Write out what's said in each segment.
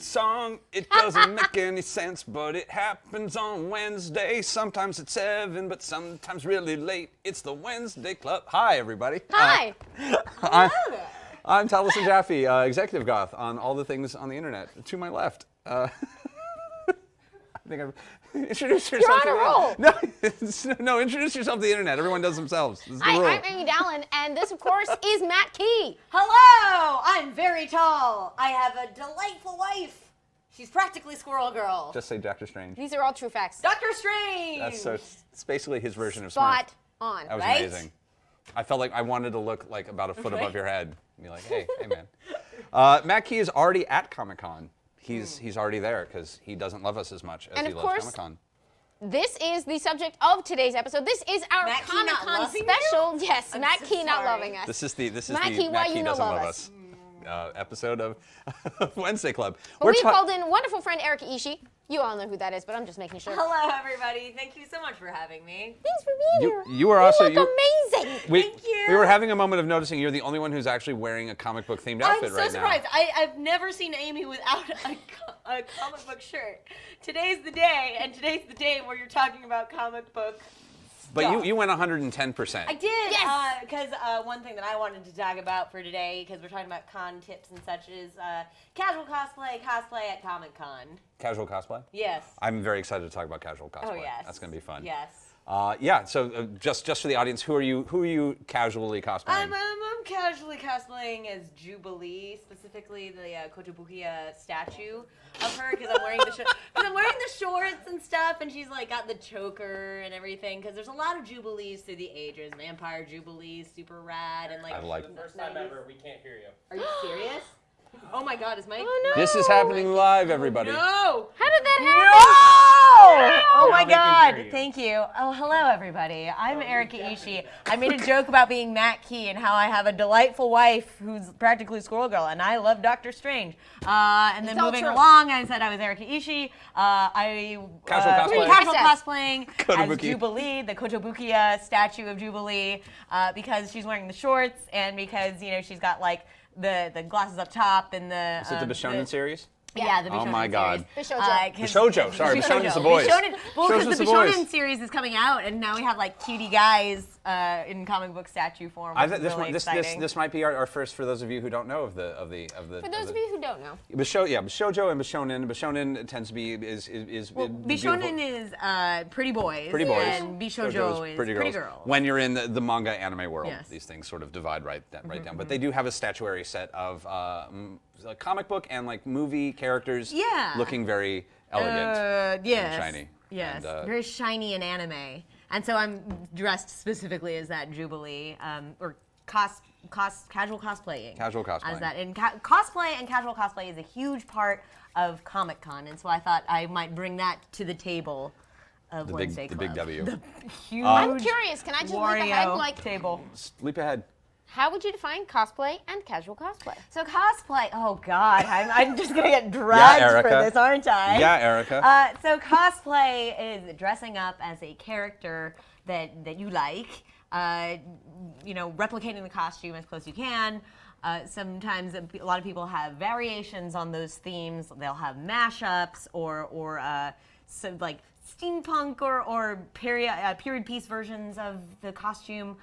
song. It doesn't make any sense, but it happens on Wednesday. Sometimes it's 7, but sometimes really late. It's the Wednesday Club. Hi, everybody. Hi. I'm Taliesin Jaffe, executive goth on all the things on the internet. To my left. I think I've introduced yourself. You're on a roll. No, introduce yourself to the internet. Everyone does themselves. This is the rule. Hi, I'm Amy Dallen, and this, of course, is Matt Key. Hello! I'm very tall. I have a delightful wife. She's practically Squirrel Girl. Just say Doctor Strange. These are all true facts. Doctor Strange! It's basically his version of Smurf. Spot on. That was right? amazing. I felt like I wanted to look like about a foot above your head. And be like, hey man. Matt Key is already at Comic-Con. He's already there because he doesn't love us as much as he loves Comic-Con. This is the subject of today's episode. This is our Matt Key Comic-Con special. Yes, Matt so Key not sorry. loving us. This is the Matt Key, why you doesn't no love love us episode of Wednesday Club. But we called in wonderful friend Erika Ishii. You all know who that is, but I'm just making sure. Hello, everybody. Thank you so much for having me. Thanks for being here. You were also look amazing. Thank you. We were having a moment of noticing you're the only one who's actually wearing a comic book themed outfit right now. I'm so surprised. I've never seen Amy without a comic book shirt. Today's the day, and today's the day where you're talking about comic book. But you went 110%. I did, Yes. because one thing that I wanted to talk about for today, because we're talking about con tips and such, is casual cosplay at Comic Con. Casual cosplay? Yes. I'm very excited to talk about casual cosplay. Oh yes. That's going to be fun. Yes. Yeah. So just for the audience, who are you casually cosplaying? I'm casually cosplaying as Jubilee, specifically the Kotobukiya statue of her, because I'm wearing the shorts and stuff, and she's like got the choker and everything. Because there's a lot of Jubilees through the ages. Vampire Jubilees, super rad, and like. I like. The first time ever, we can't hear you. Are you serious? Oh my God, is my. Oh no. This is happening live, everybody. No. How did that happen? No! Oh my Now they can God! hear you. Thank you. Oh, hello everybody. I'm Erika Ishii. I made a joke about being Matt Key and how I have a delightful wife who's practically Squirrel Girl, and I love Doctor Strange. And then It's all moving true. along, I said I was Erika Ishii. Casual cosplay. Casual Princess. cosplaying as Kotobuki. Jubilee, the Kotobukiya statue of Jubilee, because she's wearing the shorts and because she's got like the glasses up top and the. Is it the Bishonen series? Yeah, the Bishonen Oh my God. series. Bishojo. Bishojo, sorry, Bishonen's the boys. Well, Shoujo's because the the boys. Bishonen series is coming out, and now we have like cutie guys in comic book statue form. Which is really exciting. This might be our first for those of you who don't know of the. For those of you who don't know. Bishojo and Bishonen. Bishonen tends to be is Bishonen is pretty boys. Pretty boys. And Bishojo is pretty girls. When you're in the manga anime world, Yes. these things sort of divide right down. But they do have a statuary set of like comic book and like movie characters looking very elegant Yes. and shiny. Yes. And, very shiny and anime. And so I'm dressed specifically as that Jubilee, or casual cosplaying. Casual cosplaying. As that. And cosplay and casual cosplay is a huge part of Comic-Con, and so I thought I might bring that to the table of Wednesday the Club. big W. The huge I'm curious. Can I just look ahead? Wario Like, table. Leap ahead. how would you define cosplay and casual cosplay? So cosplay, oh God, I'm just gonna get dragged Erica. for this, aren't I? Yeah, Erica. So cosplay is dressing up as a character that you like, replicating the costume as close as you can. Sometimes a lot of people have variations on those themes. They'll have mashups or some like steampunk or period piece versions of the costume.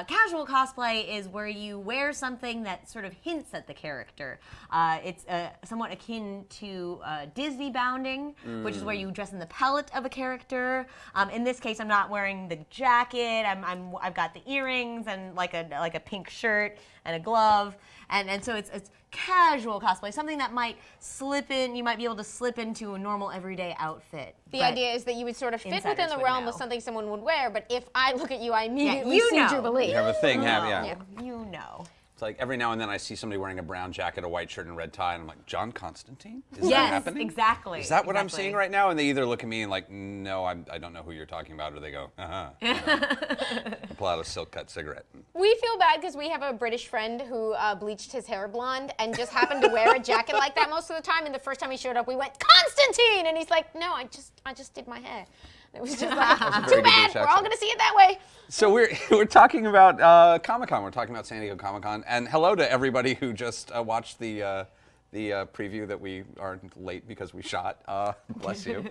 Casual cosplay is where you wear something that sort of hints at the character. It's somewhat akin to Disney bounding, which is where you dress in the palette of a character. In this case, I'm not wearing the jacket. I've got the earrings and like a pink shirt and a glove, and so it's casual cosplay, something that might slip in. You might be able to slip into a normal everyday outfit. The idea is that you would sort of fit within insiders the would realm know. of something someone would wear, but if I look at you, I immediately you see know. Jubilee. You have a thing, Yeah. You know. It's like every now and then I see somebody wearing a brown jacket, a white shirt, and a red tie, and I'm like, John Constantine? Is that Yes, happening? exactly. Is that what I'm exactly. seeing right now? And they either look at me and like, no, I don't know who you're talking about, or they go, I pull out a silk cut cigarette. We feel bad because we have a British friend who bleached his hair blonde and just happened to wear a jacket like that most of the time. And the first time he showed up, we went, Constantine! And he's like, no, I just did my hair. It was just like, very too good bad. British We're all accent. going to see it that way. So we're talking about Comic-Con. We're talking about San Diego Comic-Con. And hello to everybody who just watched the the preview that we are late because we shot. Bless you.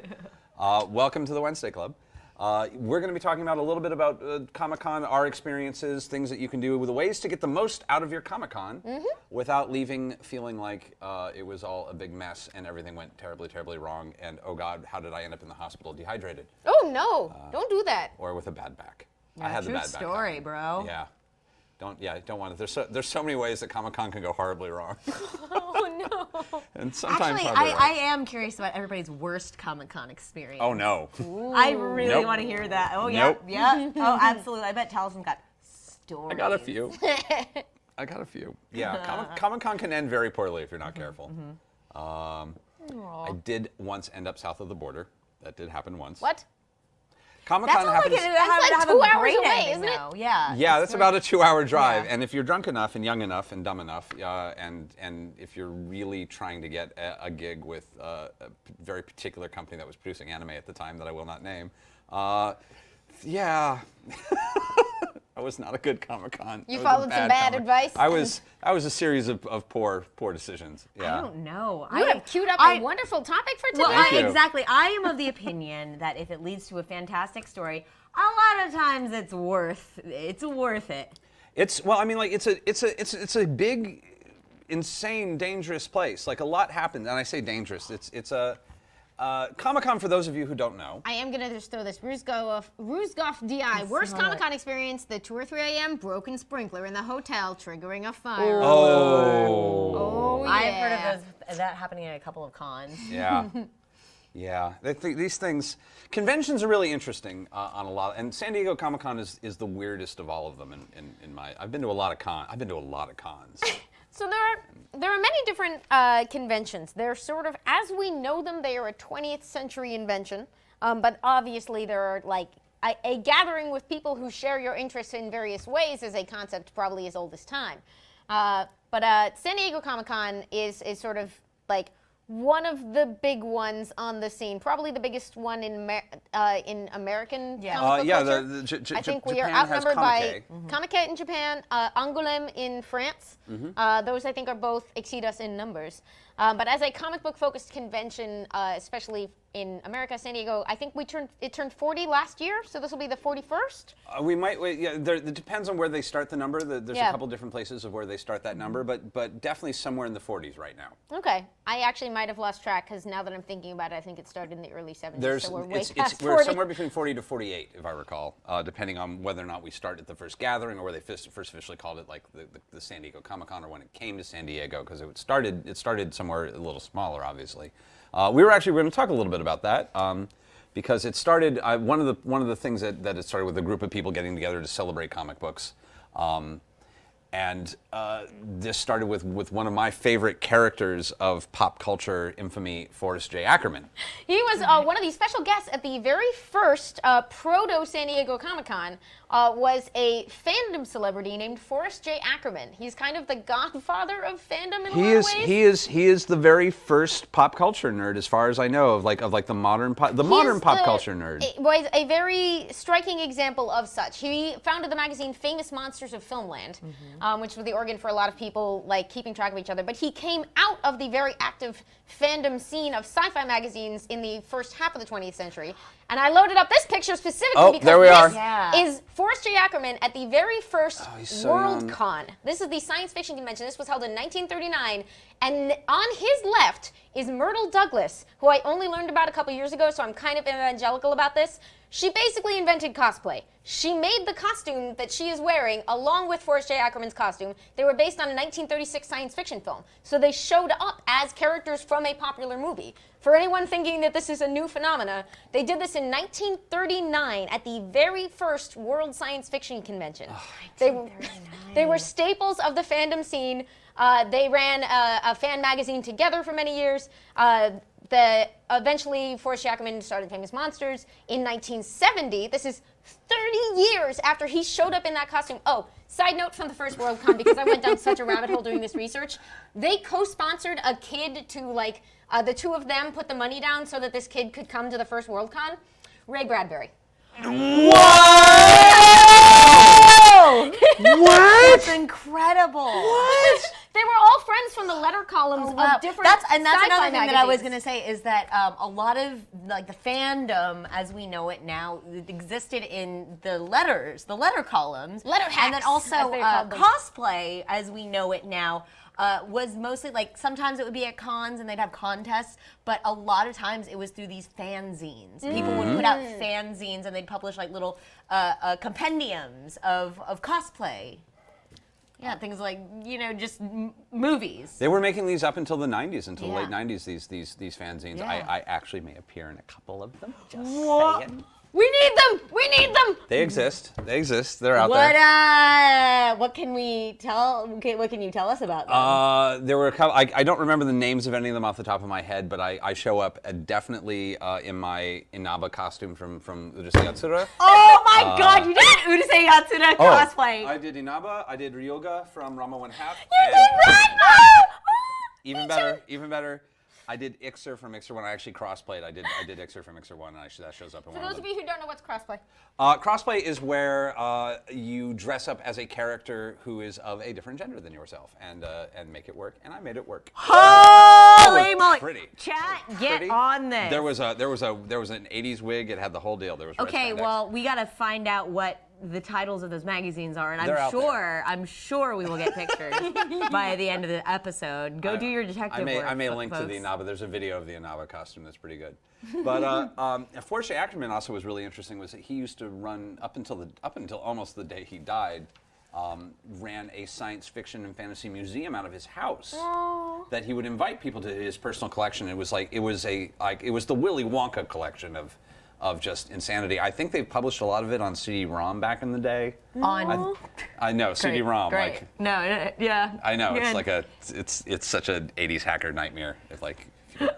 Welcome to the Wednesday Club. We're going to be talking about a little bit about Comic-Con, our experiences, things that you can do, the ways to get the most out of your Comic-Con without leaving feeling like it was all a big mess and everything went terribly, terribly wrong. And oh God, how did I end up in the hospital dehydrated? Oh no! Don't do that. Or with a bad back. I had the bad back. True story, bro. Yeah. Don't want it. There's so many ways that Comic-Con can go horribly wrong. Oh no! And sometimes actually, I am curious about everybody's worst Comic-Con experience. Oh no! I really want to hear that. Oh yeah, yeah. Oh, absolutely. I bet Taliesin got stories. I got a few. Yeah, Comic-Con can end very poorly if you're not careful. I did once end up south of the border. That did happen once. What? Comic-Con happens. That's like 2 hours away, isn't it? Yeah. Yeah, that's about a 2-hour drive. Yeah. And if you're drunk enough and young enough and dumb enough, and if you're really trying to get a gig with a very particular company that was producing anime at the time that I will not name, yeah. That was not a good Comic-Con. You followed some bad advice? I was a series of poor decisions. Yeah. I don't know. You have queued up a wonderful topic for today. Well, exactly. I am of the opinion that if it leads to a fantastic story, a lot of times it's worth it. It's a big, insane, dangerous place. Like a lot happens, and I say dangerous. It's a Comic-Con, for those of you who don't know. I am going to just throw this Ruzgoff DI. Worst Comic-Con experience, the 2 or 3 a.m. broken sprinkler in the hotel triggering a fire. Oh, yeah. I've heard of that happening at a couple of cons. Yeah. Yeah. These things, conventions are really interesting on a lot. And San Diego Comic-Con is the weirdest of all of them in my, I've been to a lot of cons. So there are many different conventions. They're sort of, as we know them, they are a 20th century invention. But obviously there are like a gathering with people who share your interests in various ways is a concept probably as old as time. But San Diego Comic-Con is sort of like one of the big ones on the scene, probably the biggest one in American comic book culture. I think we are outnumbered by Comic-Con in Japan, Angoulême in France. Those I think are both exceed us in numbers. But as a comic book focused convention, especially in America, San Diego, I think it turned 40 last year, so this will be the 41st. We might wait. Yeah, it depends on where they start the number. There's a couple different places of where they start that number, but definitely somewhere in the 40s right now. Okay, I actually might have lost track because now that I'm thinking about it, I think it started in the early 70s. So we're way past 40. We're somewhere between 40 to 48, if I recall, depending on whether or not we start at the first gathering or where they first officially called it, like the San Diego Comic-Con, or when it came to San Diego, because it started somewhere a little smaller, obviously. We were going to talk a little bit about that because it started. One of the things that it started with a group of people getting together to celebrate comic books, and this started with one of my favorite characters of pop culture infamy, Forrest J. Ackerman. He was one of the special guests at the very first proto San Diego Comic-Con. Was a fandom celebrity named Forrest J. Ackerman. He's kind of the godfather of fandom in a lot of ways. He is the very first pop culture nerd, as far as I know, of the modern pop culture nerd. It was a very striking example of such. He founded the magazine Famous Monsters of Filmland, which was the organ for a lot of people like keeping track of each other. But he came out of the very active fandom scene of sci-fi magazines in the first half of the 20th century. And I loaded up this picture specifically because there we this are. Is Forrest J. Ackerman at the very first World Con. This is the science fiction convention. This was held in 1939. And on his left is Myrtle Douglas, who I only learned about a couple years ago, so I'm kind of evangelical about this. She basically invented cosplay. She made the costume that she is wearing along with Forrest J. Ackerman's costume. They were based on a 1936 science fiction film. So they showed up as characters from a popular movie. For anyone thinking that this is a new phenomena, they did this in 1939 at the very first World Science Fiction Convention. They were staples of the fandom scene. They ran a fan magazine together for many years. Eventually, Forrest J. Ackerman started Famous Monsters in 1970. This is 30 years after he showed up in that costume. Oh, side note from the first Worldcon, because I went down such a rabbit hole doing this research. They co-sponsored a kid to, the two of them put the money down so that this kid could come to the first Worldcon. Ray Bradbury. What? What? That's incredible. What? They were all friends from the letter columns of different That's sci-fi another thing that I was magazines. going to say is that a lot of like the fandom as we know it now existed in the letter columns, Letter and hacks, then also as they called them. cosplay as we know it now. Was mostly like sometimes it would be at cons and they'd have contests, but a lot of times it was through these fanzines. People would put out fanzines and they'd publish like little compendiums of cosplay. Yeah, things like just movies. They were making these up until the 90s, until the Yeah. late 90s. These fanzines. Yeah. I actually may appear in a couple of them. Just What? saying. We need them. We need them. They exist. They exist. They're out there. What can we tell? Okay, what can you tell us about them? There were a couple. I don't remember the names of any of them off the top of my head, but I show up definitely in my Inaba costume from Urusei Yatsura. Oh my God! You did Urusei Yatsura cosplay. I did Inaba. I did Ryoga from Ranma 1/2. You did Ranma! Even better. Even better. I did Ixer from Ixer 1. I actually cross-played. I did Ixer from Ixer 1, and that shows up in For one those of of you who don't know what's crossplay, Crossplay is where you dress up as a character who is of a different gender than yourself, and make it work. And I made it work. Holy moly! Pretty. Chat, get Pretty. on this. There was an 80s wig. It had the whole deal. There was red Okay, spandex. well, we gotta find out what the titles of those magazines are, and They're out I'm sure we will get pictures by the end of the episode. Go do your detective work. I may link to folks. the Inaba. There's a video of the Inaba costume that's pretty good. But Forrest J. Ackerman also was really interesting. Was that he used to run up until almost the day he died. Ran a science fiction and fantasy museum out of his house that he would invite people to his personal collection. It was the Willy Wonka collection of just insanity. I think they've published a lot of it on CD-ROM back in the day. I know CD-ROM. Great. Like Yeah. I know Good. it's such an 80s hacker nightmare. If you could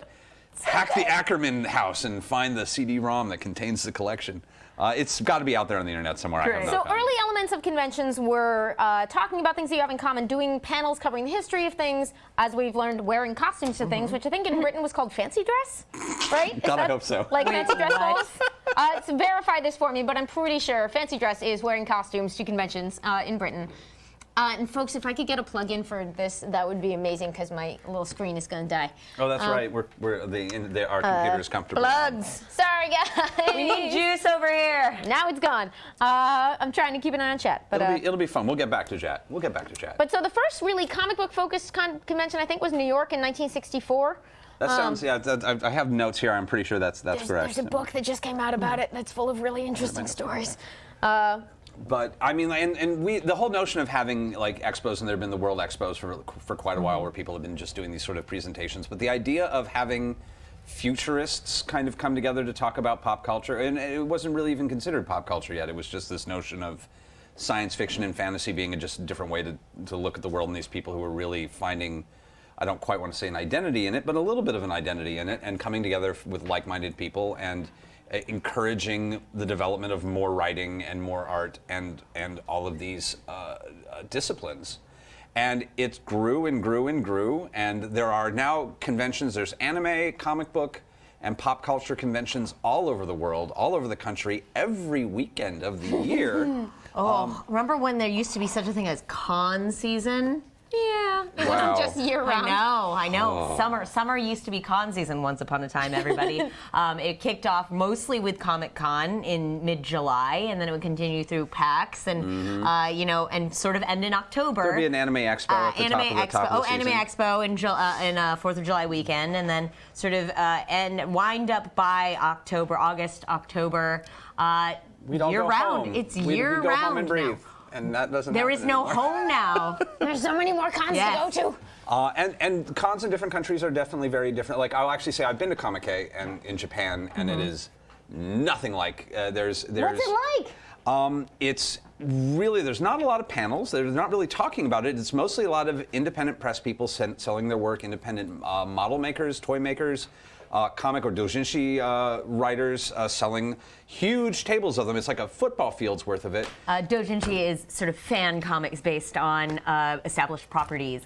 hack the Ackerman house and find the CD-ROM that contains the collection. It's got to be out there on the internet somewhere. I have Great. not so found it. early elements of conventions were talking about things that you have in common, doing panels covering the history of things, as we've learned, wearing costumes to things, which I think in Britain was called fancy dress, right? Is God, I that hope so. Like fancy dress what? balls? Verify this for me, but I'm pretty sure fancy dress is wearing costumes to conventions in Britain. And folks, if I could get a plug-in for this, that would be amazing because my little screen is going to die. Oh, that's right. Our computer's comfortable. Plugs. Sorry, guys. We need juice over here. Now it's gone. I'm trying to keep an eye on chat, but It'll be fun. We'll get back to chat. But so the first really comic book focused convention I think was New York in 1964. That sounds. I have notes here. I'm pretty sure that's correct. There's a book that just came out about it that's full of really interesting stories. But I mean, the whole notion of having like expos, and there have been the World Expos for quite a while, where people have been just doing these sort of presentations. But the idea of having futurists kind of come together to talk about pop culture, and it wasn't really even considered pop culture yet. It was just this notion of science fiction and fantasy being just a different way to look at the world, and these people who were really finding, I don't quite want to say an identity in it, but a little bit of an identity in it, and coming together with like-minded people and encouraging the development of more writing and more art and all of these disciplines. And it grew and grew and grew, and there are now conventions. There's anime, comic book, and pop culture conventions all over the world, all over the country, every weekend of the year. Remember when there used to be such a thing as con season? Yeah, it Wow. wasn't just year round. I know. Summer used to be con season once upon a time, everybody. It kicked off mostly with Comic Con in mid-July, and then it would continue through PAX, and and sort of end in October. There'll be an Anime Expo at the top of the Anime season. Expo in 4th of July weekend, and then sort of and wind up by August, October. We don't year go round. home. It's we year go round home and breathe. now. And that doesn't There happen is no anymore. home now. There's so many more cons Yes. to go to. And cons in different countries are definitely very different. Like, I'll actually say I've been to Comic-Con and in Japan, and it is nothing like there's. What's it like? It's really, there's not a lot of panels. They're not really talking about it. It's mostly a lot of independent press people selling their work, independent model makers, toy makers, comic or doujinshi writers selling huge tables of them. It's like a football field's worth of it. Doujinshi is sort of fan comics based on established properties.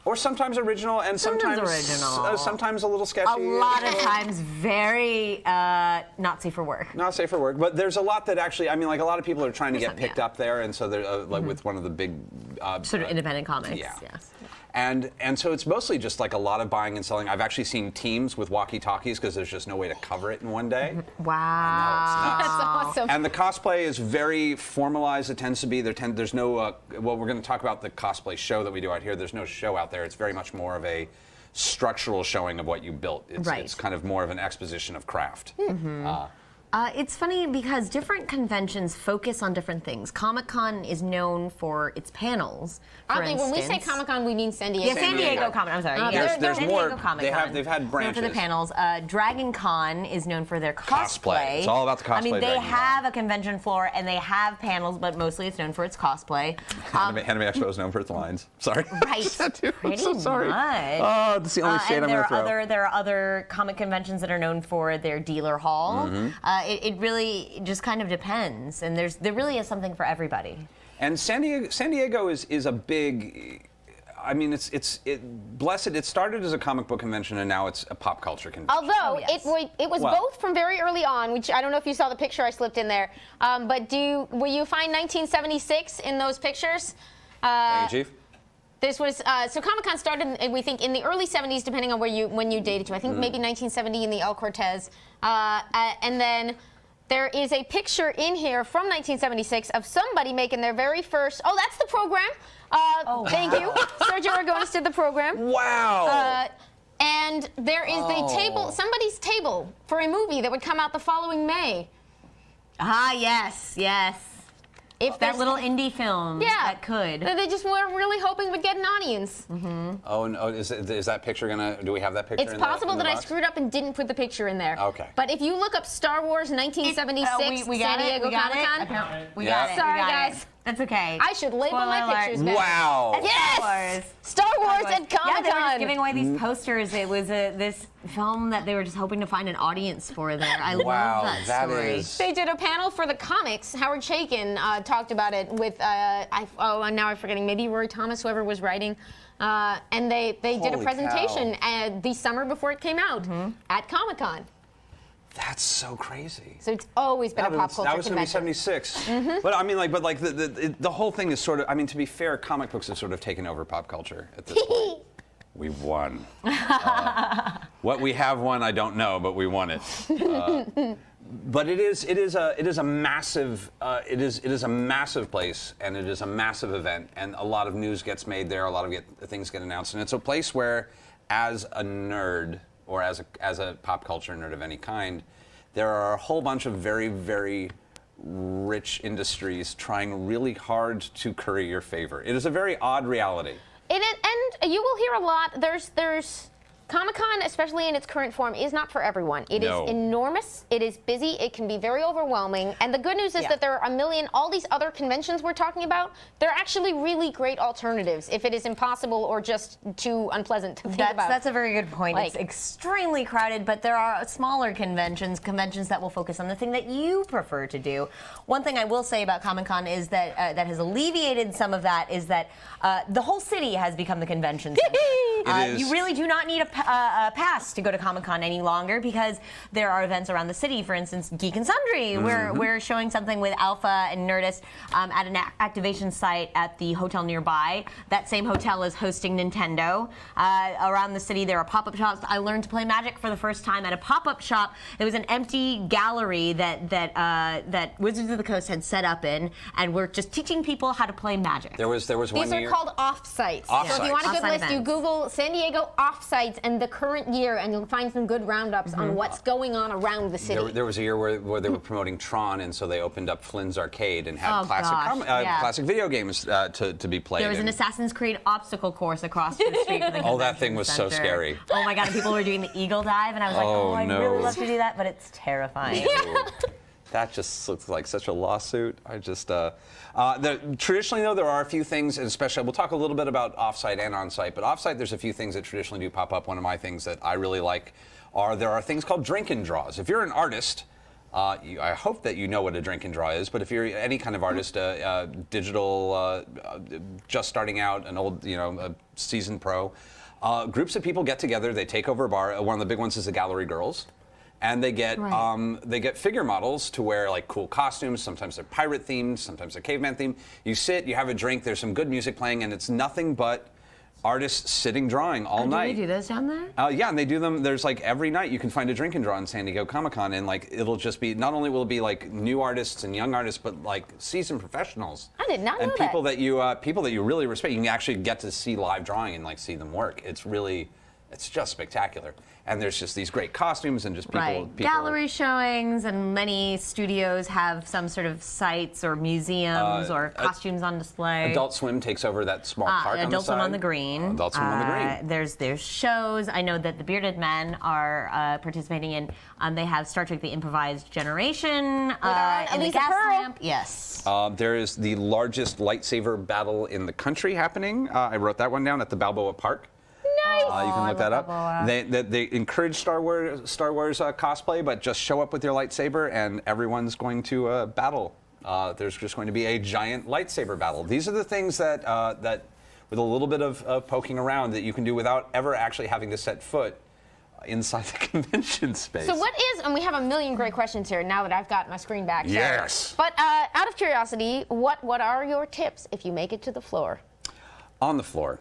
Or sometimes original, and sometimes original. sometimes a little sketchy. A lot of times very not safe for work. Not safe for work, but there's a lot that actually, I mean, like a lot of people are trying to get some, picked yeah. up there, and so they're like with one of the big Sort of independent comics. yeah. Yes. And so it's mostly just like a lot of buying and selling. I've actually seen teams with walkie-talkies because there's just no way to cover it in one day. Wow. I know, it's nuts. That's awesome. And the cosplay is very formalized. It tends to be there's no well, we're going to talk about the cosplay show that we do out here. There's no show out there. It's very much more of a structural showing of what you built. It's kind of more of an exposition of craft. It's funny because different conventions focus on different things. Comic-Con is known for its panels. For When we say instance. Comic-Con, we mean San Diego. Yeah, San Diego Comic. I'm sorry. There's San more. Diego Comic-Con. They've had Known branches. for the panels. Dragon Con is known for their cosplay. It's all about the cosplay. I mean, they Dragon Con. have a convention floor and they have panels, but mostly it's known for its cosplay. Anime Expo is known for its lines. Sorry. Right. I'm Pretty so sorry. much. Oh, that's the only shade and I'm going to throw. there are other comic conventions that are known for their dealer hall. Mm-hmm. It really just kind of depends, and there really is something for everybody. And San Diego is a big. I mean, blessed. It started as a comic book convention, and now it's a pop culture convention. Although yes. it was Well- both from very early on, which I don't know if you saw the picture I slipped in there. But will you find 1976 in those pictures? Thank you, Chief. This was so Comic-Con started, we think, in the early 70s, depending on when you dated to. I think maybe 1970 in the El Cortez, and then there is a picture in here from 1976 of somebody making their very first. Oh, that's the program. Thank you, Sergio Aragones did the program. Wow. And there is the table, somebody's table for a movie that would come out the following May. Ah, yes. If That there's- little indie film that could. They just were really hoping would get an audience. Oh no! Is that picture gonna? Do we have that picture? It's in possible the that I box? screwed up and didn't put the picture in there. Okay. But if you look up Star Wars 1976 we got San Diego it. We got Comic-Con, it. We Yeah. got it. Sorry, we got guys. It. That's okay. I should label Spoiler my alert. pictures better. Wow. Yes! Star Wars at Yeah, they were just Comic-Con. giving away these posters. It was this film that they were just hoping to find an audience for there. I Wow, love that that story. is- They did a panel for the comics. Howard Chaykin talked about it with, now I'm forgetting, maybe Rory Thomas, whoever was writing. And they did a Holy presentation the summer before it came out at Comic-Con. That's so crazy. So it's always been a pop culture That was going to be convention. 76. But I mean, the whole thing is sort of. I mean, to be fair, comic books have sort of taken over pop culture at this point. We've won. What we have won, I don't know, but we won it. But it is a massive place, and it is a massive event, and a lot of news gets made there. A lot of things get announced, and it's a place where, as a nerd or as a pop culture nerd of any kind, there are a whole bunch of very, very rich industries trying really hard to curry your favor. It is a very odd reality. And you will hear a lot. There's Comic-Con, especially in its current form, is not for everyone. It is enormous. It is busy. It can be very overwhelming. And the good news is that there are all these other conventions we're talking about, they're actually really great alternatives if it is impossible or just too unpleasant to think about. That's a very good point. Like- It's extremely crowded, but there are smaller conventions that will focus on the thing that you prefer to do. One thing I will say about Comic-Con is that that has alleviated some of that is that the whole city has become the convention center. It is. You really do not need a pass to go to Comic-Con any longer because there are events around the city. For instance, Geek and Sundry. We're showing something with Alpha and Nerdist at an activation site at the hotel nearby. That same hotel is hosting Nintendo. Around the city, there are pop-up shops. I learned to play Magic for the first time at a pop-up shop. It was an empty gallery that Wizards of the Coast had set up in, and we're just teaching people how to play Magic. There was one These year. are called off-sites. So if Off-sites. you want a good Off-site list, you events. Google San Diego off-sites and the current year, and you'll find some good roundups on what's going on around the city. There was a year where they were promoting Tron, and so they opened up Flynn's Arcade and had Oh, gosh, yeah. classic video games to be played. There was an in. Assassin's Creed obstacle course across the street from the Oh, that thing convention was so center. scary. Oh my god, and people were doing the eagle dive, and I was like, Oh, I'd no. really love to do that, but it's terrifying. That just looks like such a lawsuit. Traditionally, though, there are a few things, and especially we'll talk a little bit about offsite and onsite. But offsite, there's a few things that traditionally do pop up. One of my things that I really like there are things called drink and draws. If you're an artist, I hope that you know what a drink and draw is. But if you're any kind of artist, digital, just starting out, an old, a seasoned pro, groups of people get together. They take over a bar. One of the big ones is the Gallery Girls. And they get figure models to wear like cool costumes. Sometimes they're pirate themed, sometimes they're caveman themed. You sit, you have a drink. There's some good music playing, and it's nothing but artists sitting drawing all Do night. they do those down there? Yeah, and they do them. There's like every night you can find a drink and draw in San Diego Comic-Con, and like it'll just be, not only will it be like new artists and young artists, but like seasoned professionals. I did not know and that. people that you really respect. You can actually get to see live drawing and like see them work. It's just spectacular. And there's just these great costumes and just people. Right. Gallery showings, and many studios have some sort of sites or museums or costumes on display. Adult Swim takes over that small park on the Adult Swim side. on the Green. Adult Swim on the Green. There's shows. I know that the Bearded Men are participating in. They have Star Trek: The Improvised Generation in the Elisa gas Pearl. lamp. Yes. There is the largest lightsaber battle in the country happening. I wrote that one down at the Balboa Park. Nice. You can look that up. Balboa. They encourage Star Wars cosplay, but just show up with your lightsaber and everyone's going to battle. There's just going to be a giant lightsaber battle. These are the things that with a little bit of poking around, that you can do without ever actually having to set foot inside the convention space. So what is, and we have a million great questions here now that I've got my screen back. so- Yes. But out of curiosity, what are your tips if you make it to the floor? On the floor.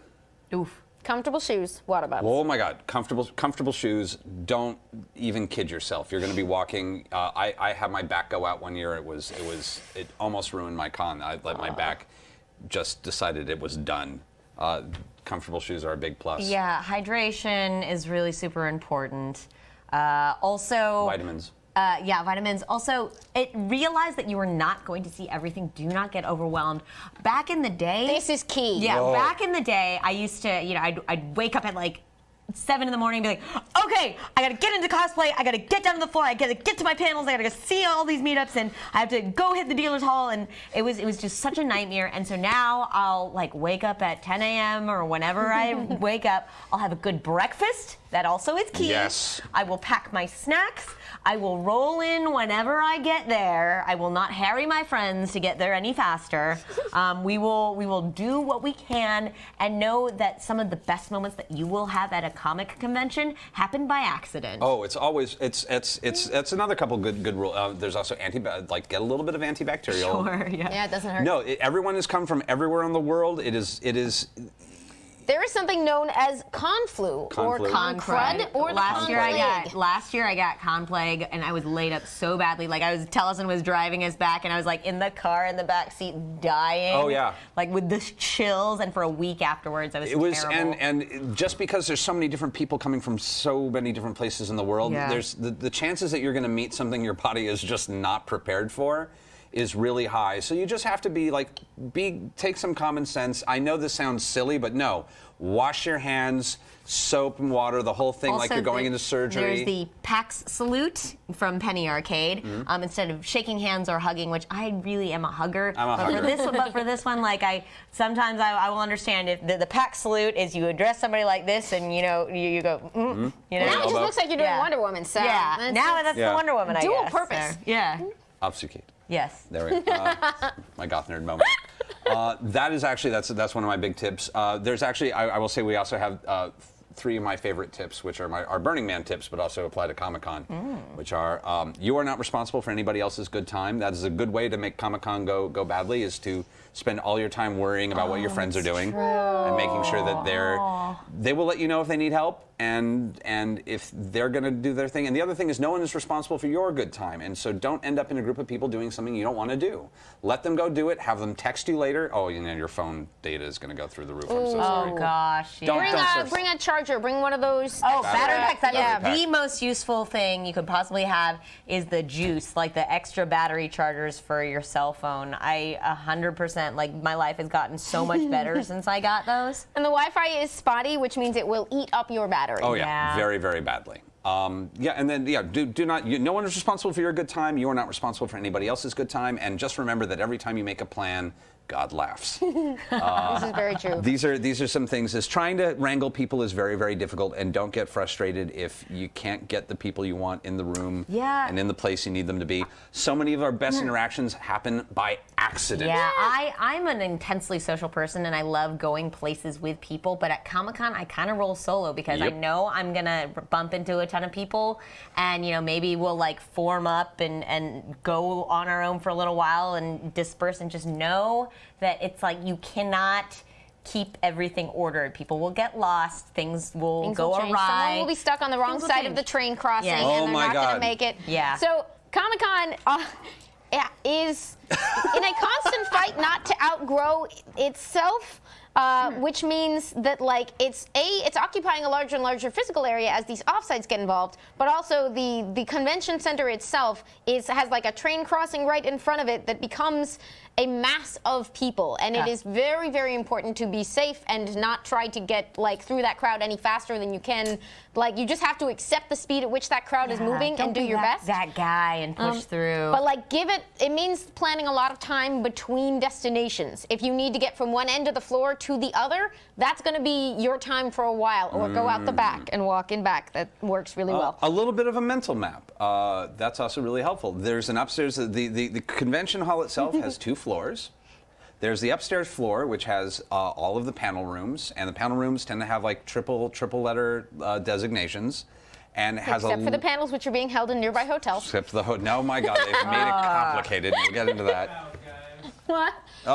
Oof. Comfortable shoes, water bottles. Oh my God, comfortable shoes. Don't even kid yourself. You're going to be walking. I had my back go out one year. It almost ruined my con. I let my back just decided it was done. Comfortable shoes are a big plus. Yeah, hydration is really super important. Also, Vitamins. Yeah, vitamins. Also, realize that you are not going to see everything. Do not get overwhelmed. Back in the day, This is key. Yeah, Whoa. back in the day, I used to, I'd wake up at like 7 in the morning and be like, okay, I gotta get into cosplay, I gotta get down to the floor, I gotta get to my panels, I gotta go see all these meetups, and I have to go hit the dealer's hall, and it was just such a nightmare. And so now I'll like wake up at 10 a.m. or whenever I wake up, I'll have a good breakfast. That also is key. Yes. I will pack my snacks. I will roll in whenever I get there. I will not harry my friends to get there any faster. We will do what we can, and know that some of the best moments that you will have at a comic convention happen by accident. Oh, it's always it's another couple good rule. There's also get a little bit of antibacterial. Sure, yeah. Yeah, it doesn't hurt. No, everyone has come from everywhere in the world. It is. There is something known as con flu or Con-flu. con crud or the last con year plague. last year I got con plague, and I was laid up so badly. Like Taliesin was driving us back, and I was like in the car in the back seat dying. Oh, yeah. Like with the chills, and for a week afterwards I was It was, terrible. and just because there's so many different people coming from so many different places in the world, Yeah. there's the chances that you're going to meet something your body is just not prepared for is really high. So you just have to take some common sense. I know this sounds silly, but no. Wash your hands, soap and water, the whole thing, like Also, you're going into surgery. There's the PAX salute from Penny Arcade. Instead of shaking hands or hugging, which I really am a hugger. I'm a hugger. But for this one, like sometimes I will understand if the PAX salute is you address somebody like this, and you go, you know. Now it just elbow. looks like you're doing Yeah. Wonder Woman. So Yeah. Now that's Yeah. the Wonder Woman. I Dual guess. purpose. So, yeah. Obfuscate. Yes. There we go. My goth nerd moment. That is actually, that's one of my big tips. There's actually, I will say we also have 3 of my favorite tips, which are our Burning Man tips, but also apply to Comic-Con, which are, you are not responsible for anybody else's good time. That is a good way to make Comic-Con go badly, is to spend all your time worrying about what your friends are doing and making sure that they will let you know if they need help, and if they're going to do their thing. And the other thing is, no one is responsible for your good time, and so don't end up in a group of people doing something you don't want to do. Let them go do it. Have them text you later. Oh, your phone data is going to go through the roof. I'm so sorry. Oh gosh. Yeah. Bring a charger. Bring one of those. Oh, battery packs. That is Yeah. the most useful thing you could possibly have is the juice, like the extra battery chargers for your cell phone. I 100%, like my life has gotten so much better since I got those. And the Wi-Fi is spotty, which means it will eat up your battery. Oh yeah, Yeah. very, very badly. And then do not. No one is responsible for your good time. You are not responsible for anybody else's good time. And just remember that every time you make a plan, God laughs. This is very true. These are some things. Is trying to wrangle people is very, very difficult, and don't get frustrated if you can't get the people you want in the room and in the place you need them to be. So many of our best interactions happen by accident. Yeah, I'm an intensely social person, and I love going places with people. But at Comic-Con, I kind of roll solo because I know I'm gonna bump into a ton of people, and maybe we'll like form up and go on our own for a little while and disperse, and just know that it's like you cannot keep everything ordered. People will get lost. Things will go change. awry. Someone will be stuck on the wrong Things will side change. of the train crossing, Yes. and Oh they're my not going God. to make it. Yeah. So Comic-Con is in a constant fight not to outgrow itself. Which means that like it's occupying a larger and larger physical area as these offsites get involved, but also the convention center itself has like a train crossing right in front of it that becomes a mass of people, and it is very, very important to be safe and not try to get like through that crowd any faster than you can. Like you just have to accept the speed at which that crowd is moving and do your best. That guy and push through. But like it means planning a lot of time between destinations. If you need to get from one end of the floor to the other, that's going to be your time for a while, or go out the back and walk in back. That works really well. A little bit of a mental map. That's also really helpful. There's an upstairs. The convention hall itself has 2 floors. There's the upstairs floor, which has all of the panel rooms, and the panel rooms tend to have like triple letter designations, and has Except for the panels which are being held in nearby hotels. Except for the no, my God, they've made it complicated. We'll get into that. What? Oh,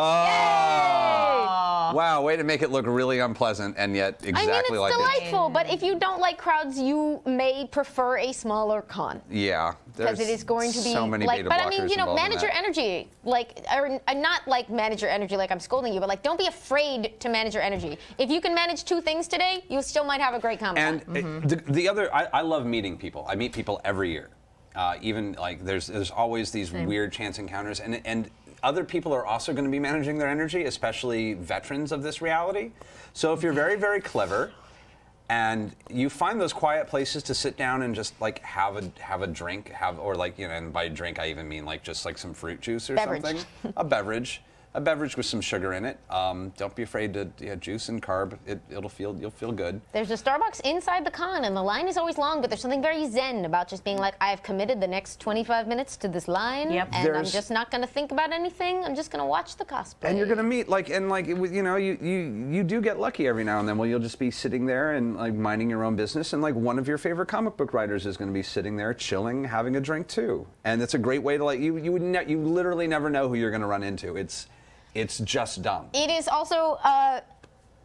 wow! Way to make it look really unpleasant, and yet exactly I mean, it's like delightful, but if you don't like crowds, you may prefer a smaller con. Yeah, Because it is going to be so many like, beta but I blockers mean, you know, involved in manage your that. energy, like, or not like manage your energy like I'm scolding you, but like don't be afraid to manage your energy. If you can manage 2 things today, you still might have a great Comic-Con. And the other, I love meeting people. I meet people every year. Even like there's always these weird chance encounters, and other people are also going to be managing their energy, especially veterans of this reality. So if you're very, very clever, and you find those quiet places to sit down and just like have a drink, or like, you know, and by drink I even mean like just like some fruit juice or something, a beverage with some sugar in it. Don't be afraid to juice and carb. You'll feel good. There's a Starbucks inside the con, and the line is always long, but there's something very zen about just being like, I've committed the next 25 minutes to this line, and I'm just not going to think about anything. I'm just going to watch the cosplay. And you're going to meet you do get lucky every now and then. Well, you'll just be sitting there and like minding your own business, and like one of your favorite comic book writers is going to be sitting there chilling, having a drink too. And it's a great way to like you literally never know who you're going to run into. It's just dumb. It is also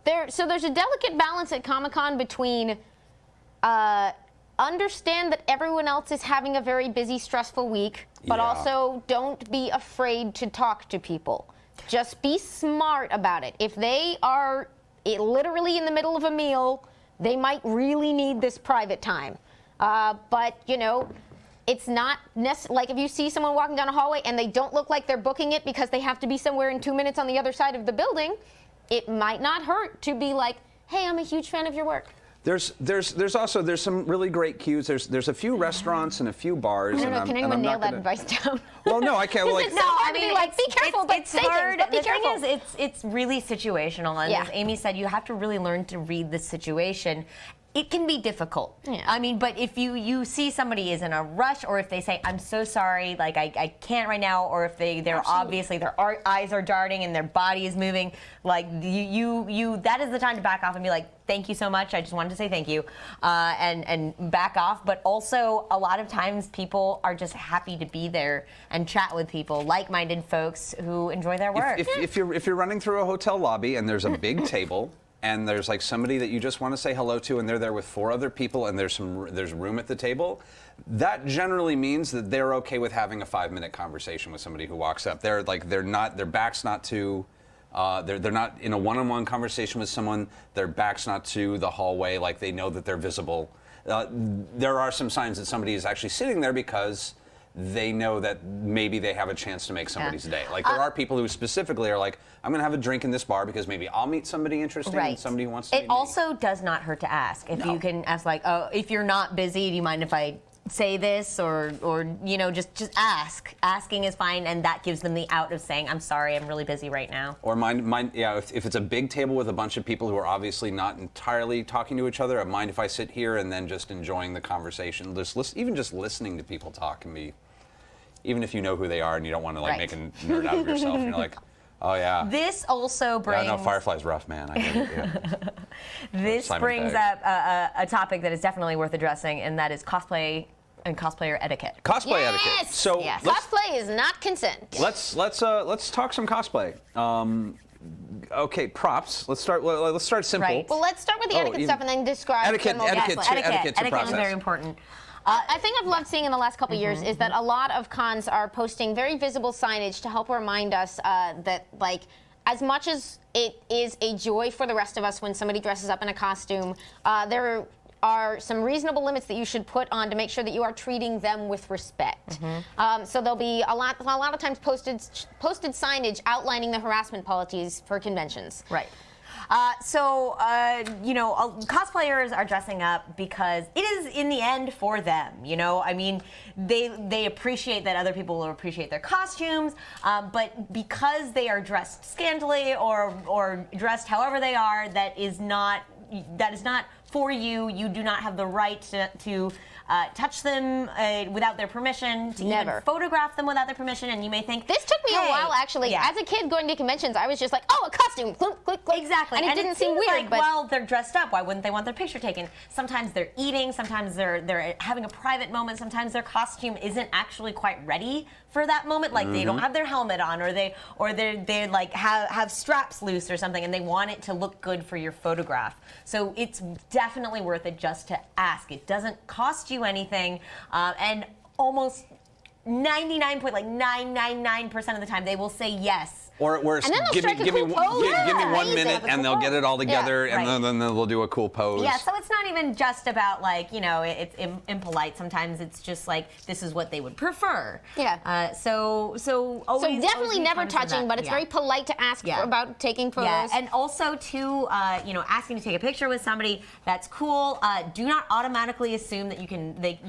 there's a delicate balance at Comic-Con between understand that everyone else is having a very busy, stressful week, but also don't be afraid to talk to people. Just be smart about it. If they are literally in the middle of a meal, they might really need this private time. But you know, it's not like if you see someone walking down a hallway and they don't look like they're booking it because they have to be somewhere in 2 minutes on the other side of the building, it might not hurt to be like, hey, I'm a huge fan of your work. There's some really great cues. There's a few restaurants and a few bars. I don't know, can anyone nail that advice down? Well, no, I can't. Well, It's so hard to be like, be careful, but it's say hard. things, but be The thing careful. is, it's really situational, and as Amy said, you have to really learn to read the situation. It can be difficult. Yeah. I mean, but if you see somebody is in a rush, or if they say, I'm so sorry, like I can't right now, or if they're obviously their eyes are darting and their body is moving, like you that is the time to back off and be like, thank you so much, I just wanted to say thank you, and back off. But also a lot of times people are just happy to be there and chat with people, like-minded folks who enjoy their work. If you're running through a hotel lobby and there's a big table, and there's like somebody that you just want to say hello to, and they're there with 4 other people, and there's room at the table, that generally means that they're okay with having a 5-minute conversation with somebody who walks up. Their back's not to, they're not in a one-on-one conversation with someone. Their back's not to the hallway, like they know that they're visible. There are some signs that somebody is actually sitting there because they know that maybe they have a chance to make somebody's day. Like there are people who specifically are like, I'm going to have a drink in this bar because maybe I'll meet somebody interesting and somebody who wants to meet me. It also does not hurt to ask. If you can ask, like, oh, if you're not busy, do you mind if I say this, or you know, just ask. Asking is fine, and that gives them the out of saying, I'm sorry, I'm really busy right now. Or if it's a big table with a bunch of people who are obviously not entirely talking to each other, I mind if I sit here and then just enjoying the conversation. Even just listening to people talk can be, even if you know who they are and you don't want to like make a nerd out of yourself, and you're like, oh yeah. This also brings. Yeah, no, Firefly's rough, man. I get it, yeah. This brings up a topic that is definitely worth addressing, and that is cosplay and cosplayer etiquette. Cosplay etiquette. So cosplay is not consent. Let's talk some cosplay. Okay, props. Let's start. Let's start simple. Right. Well, let's start with the etiquette stuff and then describe etiquette. general Etiquette. cosplay. Etiquette to process. is very important. I think I've loved seeing in the last couple years is that a lot of cons are posting very visible signage to help remind us that, like, as much as it is a joy for the rest of us when somebody dresses up in a costume, there are some reasonable limits that you should put on to make sure that you are treating them with respect. So there'll be a lot of times posted signage outlining the harassment policies for conventions. Right. Cosplayers are dressing up because it is in the end for them. I mean, they appreciate that other people will appreciate their costumes, but because they are dressed scantily or dressed however they are, that is not for you. You do not have the right to touch them without their permission, to even photograph them without their permission, and you may think, this took me a while, actually. Yeah. As a kid going to conventions, I was just like, oh, a costume, click, click, click. Exactly. And it didn't seem weird. Like, but well, they're dressed up. Why wouldn't they want their picture taken? Sometimes they're eating. Sometimes they're having a private moment. Sometimes their costume isn't actually quite ready for that moment. Like they don't have their helmet on, or they like have straps loose or something, and they want it to look good for your photograph. So it's definitely worth it just to ask. It doesn't cost you anything, and almost 99.999% of the time they will say yes. Or give me 1 minute and they'll get it all together, and then they'll do a cool pose. Yeah, so it's not even just about like, it's impolite. Sometimes it's just like this is what they would prefer. Yeah. So always definitely never comes from touching, that. but it's very polite to ask about taking photos. Yeah, and also too, asking to take a picture with somebody, that's cool. Do not automatically assume that you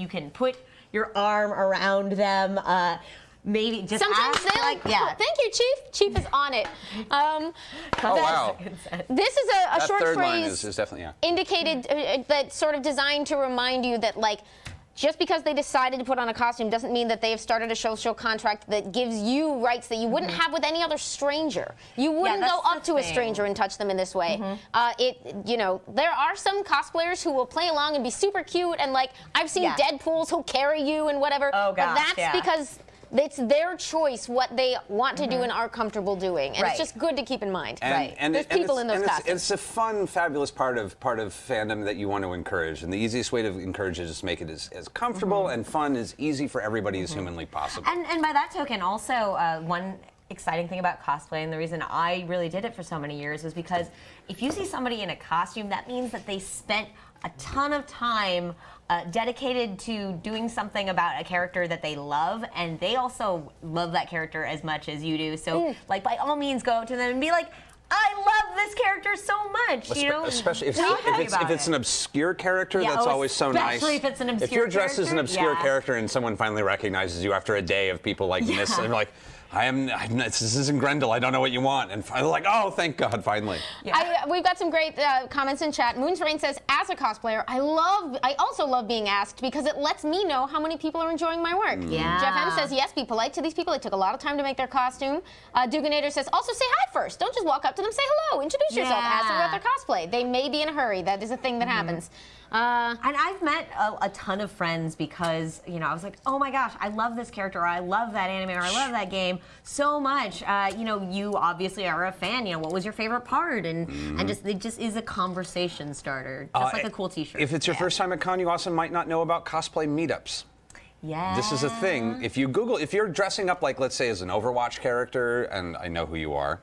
can put your arm around them. Maybe just sometimes ask, they like, oh, thank you, Chief. Chief is on it. Oh, wow. This is a short third phrase line is definitely, indicated that's sort of designed to remind you that, like, just because they decided to put on a costume doesn't mean that they have started a social contract that gives you rights that you wouldn't have with any other stranger. You wouldn't go up to a stranger and touch them in this way. There are some cosplayers who will play along and be super cute, and like I've seen Deadpools who'll carry you and whatever. Oh gosh, but that's because it's their choice what they want to do and are comfortable doing, and it's just good to keep in mind. And there's people in those costumes. It's a fun, fabulous part of fandom that you want to encourage, and the easiest way to encourage it is to make it as comfortable and fun, as easy for everybody as humanly possible. And by that token, also one exciting thing about cosplay, and the reason I really did it for so many years, is because if you see somebody in a costume, that means that they spent a ton of time dedicated to doing something about a character that they love, and they also love that character as much as you do. So, like, by all means, go up to them and be like, I love this character so much, Especially if it's an obscure character, that's always so nice. Especially if it's an obscure character. If you're dressed as an obscure character, character and someone finally recognizes you after a day of people like this, and they're like, this isn't Grendel, I don't know what you want. And finally, like, oh, thank God, finally. Yeah. We've got some great comments in chat. Moon's Rain says, as a cosplayer, I also love being asked because it lets me know how many people are enjoying my work. Yeah. Jeff M says, yes, be polite to these people. It took a lot of time to make their costume. Duganator says, also say hi first. Don't just walk up to them, say hello, introduce yourself, ask them about their cosplay. They may be in a hurry. That is a thing that happens. And I've met a ton of friends because, I was like, oh my gosh, I love this character, or I love that anime, or I love that game so much. You obviously are a fan. What was your favorite part? And it just is a conversation starter, just like a cool t-shirt. If it's your first time at con, you also might not know about cosplay meetups. Yeah. This is a thing. If you're dressing up like, let's say, as an Overwatch character, and I know who you are,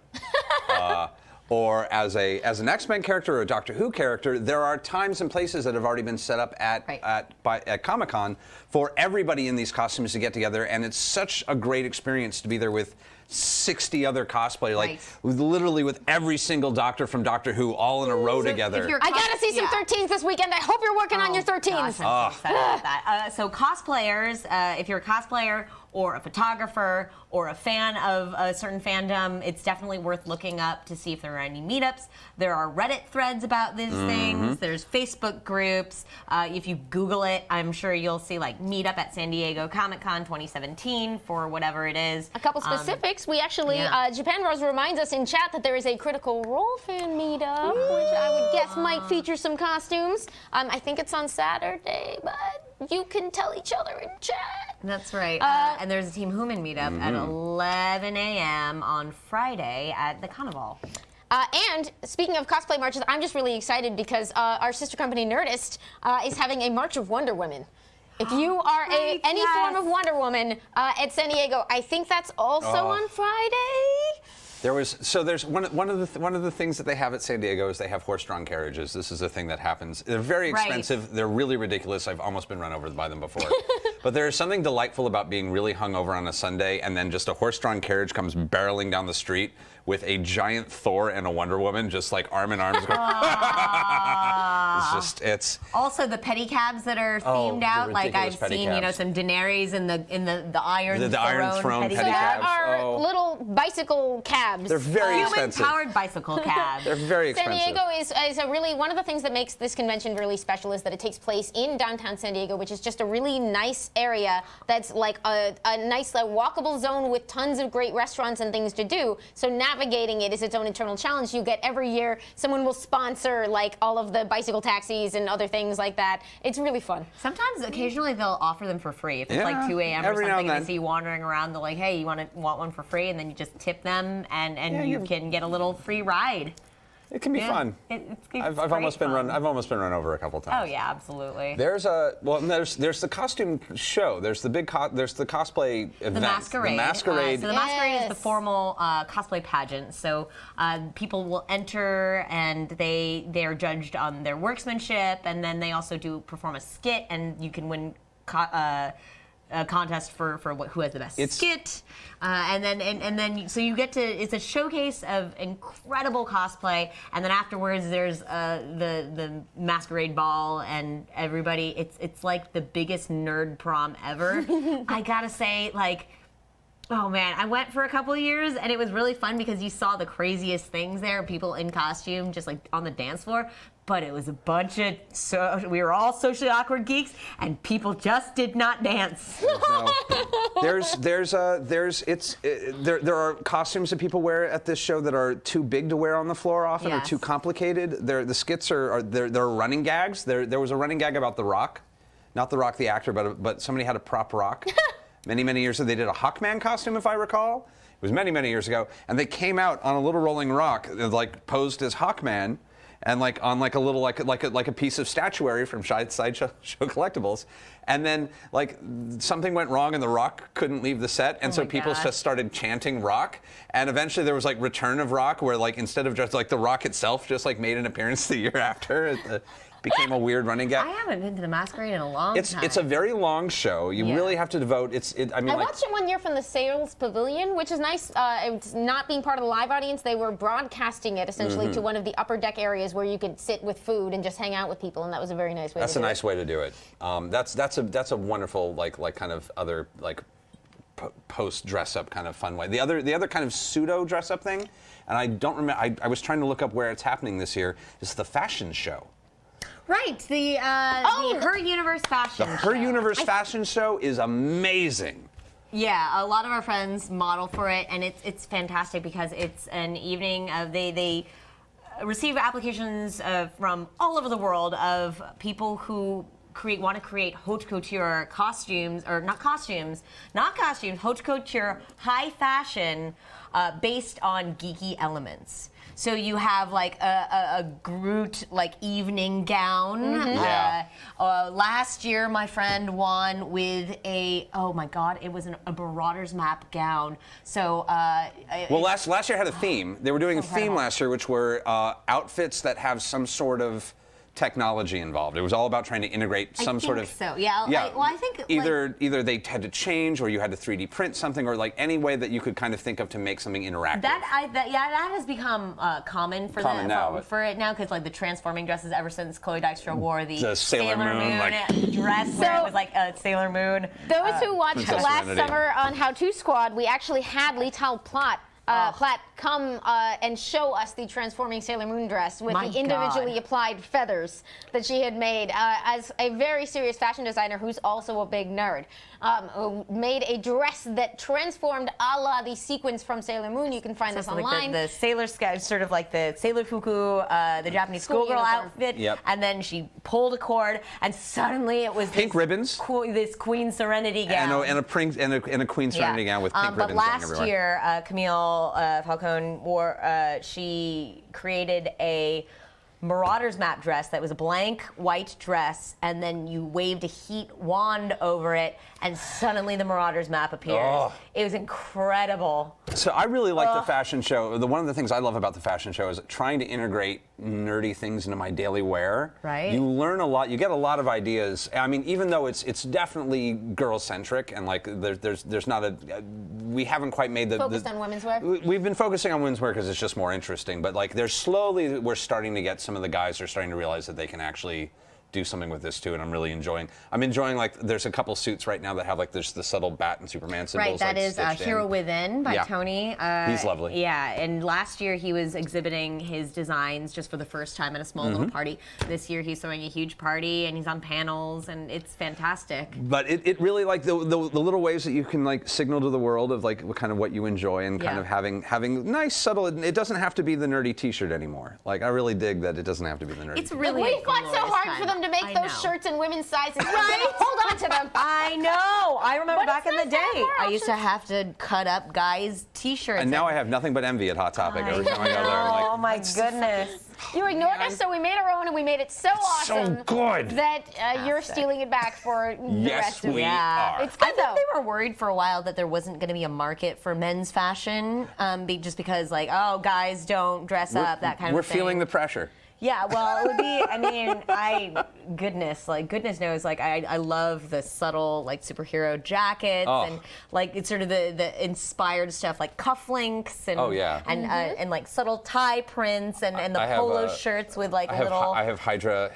or as an X-Men character or a Doctor Who character, there are times and places that have already been set up at Comic-Con for everybody in these costumes to get together, and it's such a great experience to be there with 60 other cosplayers, literally with every single Doctor from Doctor Who all in a row together. I gotta see some 13s this weekend. I hope you're working on your 13s. Gosh, I'm so excited about that. So cosplayers, if you're a cosplayer or a photographer or a fan of a certain fandom, it's definitely worth looking up to see if there are any meetups. There are Reddit threads about these things. There's Facebook groups. If you Google it, I'm sure you'll see like meetup at San Diego Comic-Con 2017 for whatever it is. A couple specifics. We actually, Japan Rose reminds us in chat that there is a Critical Role fan meetup, which I would guess might feature some costumes. I think it's on Saturday, but you can tell each other in chat. That's right. And there's a Team Human meetup at 11 a.m. on Friday at the Carnival. And speaking of cosplay marches, I'm just really excited because our sister company Nerdist is having a March of Wonder Women. If you are any form of Wonder Woman at San Diego, I think that's also on Friday. There's one of the things that they have at San Diego is they have horse-drawn carriages. This is a thing that happens. They're very expensive. Right. They're really ridiculous. I've almost been run over by them before. But there is something delightful about being really hungover on a Sunday and then just a horse-drawn carriage comes barreling down the street with a giant Thor and a Wonder Woman just like arm in arms going. it's also the pedicabs that are themed out. Like I've seen, some Daenerys in the Iron the Iron Throne pedicabs. So that are little bicycle cabs. They're very expensive. Human-powered bicycle cabs. They're very expensive. San Diego is a really, one of the things that makes this convention really special is that it takes place in downtown San Diego, which is just a really nice area that's like a nice walkable zone with tons of great restaurants and things to do. So navigating it is its own internal challenge. You get every year someone will sponsor like all of the bicycle taxis and other things like that. It's really fun. Sometimes, occasionally, they'll offer them for free. If it's like 2 a.m. or something, and they see you wandering around, they're like, "Hey, you want one for free?" And then you just tip them, and you can get a little free ride. It can be fun. I've almost been run over a couple times. Oh yeah, absolutely. There's the costume show. There's the cosplay event. The masquerade. The masquerade. So the masquerade is the formal cosplay pageant. So people will enter and they are judged on their workmanship, and then they also do perform a skit, and you can win a contest for who has the best skit, and then so you get to, it's a showcase of incredible cosplay, and then afterwards there's the masquerade ball, and everybody, it's like the biggest nerd prom ever. I gotta say, like, oh man, I went for a couple of years and it was really fun because you saw the craziest things there, people in costume just like on the dance floor. But it was a bunch of, we were all socially awkward geeks, and people just did not dance. No. There are costumes that people wear at this show that are too big to wear on the floor often, or too complicated. The skits are running gags. There was a running gag about The Rock, not The Rock the actor, but somebody had a prop Rock. Many years ago, they did a Hawkman costume, if I recall. It was many years ago, and they came out on a little rolling rock, like posed as Hawkman. And like on like a little like a piece of statuary from Sideshow Collectibles, and then like something went wrong and the Rock couldn't leave the set, and so people just started chanting Rock, and eventually there was like Return of Rock, where like instead of just like the Rock itself just like made an appearance the year after. It became a weird running gag. I haven't been to the masquerade in a long time. It's a very long show. You really have to devote. I watched it one year from the Sales Pavilion, which is nice. It's not being part of the live audience. They were broadcasting it essentially to one of the upper deck areas where you could sit with food and just hang out with people, and that was a very nice way. That's a nice way to do it. That's a wonderful like kind of other like post dress up kind of fun way. The other kind of pseudo dress up thing, and I don't remember. I was trying to look up where it's happening this year. Is the fashion show. Right, the Her Universe fashion show. The Her Universe fashion show is amazing. Yeah, a lot of our friends model for it, and it's fantastic because it's an evening of they receive applications from all over the world of people who want to create haute couture costumes, or not costumes, haute couture high fashion based on geeky elements. So you have like a Groot like evening gown. Last year, my friend won with oh my God, it was a Marauders map gown. So last year had a theme. They were doing a theme last year, which were outfits that have some sort of technology involved. It was all about trying to integrate some sort of. So yeah. I think either they had to change, or you had to 3D print something, or like any way that you could kind of think of to make something interactive. That has become common for it now, because like the transforming dresses ever since Chloe Dykstra wore the Sailor Moon dress, where it was like a Sailor Moon. Those who watched last summer on How To Squad, we actually had Lital Platt come and show us the transforming Sailor Moon dress with the individually applied feathers that she had made. As a very serious fashion designer who's also a big nerd, who made a dress that transformed a la the sequins from Sailor Moon. You can find this online. The sailor sort of like the Sailor Fuku, the Japanese schoolgirl outfit, and then she pulled a cord, and suddenly it was pink ribbons, this Queen Serenity gown, and a Queen Serenity gown with pink ribbons going everywhere. But last year, Camille Falcone wore. She created a Marauders map dress that was a blank white dress, and then you waved a heat wand over it, and suddenly the Marauders map appears. Oh. It was incredible. So I really like the fashion show. One of the things I love about the fashion show is trying to integrate nerdy things into my daily wear. Right. You learn a lot. You get a lot of ideas. I mean, even though it's definitely girl centric and like there's not a we haven't quite made the Focused on women's wear? We've been focusing on women's wear because it's just more interesting. But like there's slowly we're starting to get some of the guys are starting to realize that they can actually do something with this too, and I'm really enjoying. I'm enjoying like there's a couple suits right now that have like there's the subtle bat and Superman symbols. Right, that like, is stitched Hero in. Within by Yeah. Tony. He's lovely. Yeah, and last year he was exhibiting his designs just for the first time at a small little party. This year he's throwing a huge party and he's on panels and it's fantastic. But it really like the little ways that you can like signal to the world of like kind of what you enjoy and kind Yeah. of having nice subtle. It doesn't have to be the nerdy T-shirt anymore. Like I really dig that it doesn't have to be the nerdy. It's t-shirt. really We a fought so glorious hard time. for them to make I those know. shirts in women's sizes. Right? Hold on to them. I know. I remember But back it's in the nice to have day, more I used to options. have to cut up guys' T-shirts. And now I have nothing but envy at Hot Topic every time I go there. I'm like, Oh my goodness. You ignored us, so we made our own, and we made it so awesome good. that you're stealing it back for the Yes, rest of we it. are. It's good I think though. they were worried for a while that there wasn't going to be a market for men's fashion, just because, like, oh, guys don't dress up, that kind We're of thing. feeling the pressure. Yeah, well, it would be. I mean, goodness knows, like, I love the subtle, like, superhero jackets Oh. and like it's sort of the inspired stuff, like cufflinks and Oh, yeah. and like subtle tie prints and the I have, polo shirts with like I have little. I have Hydra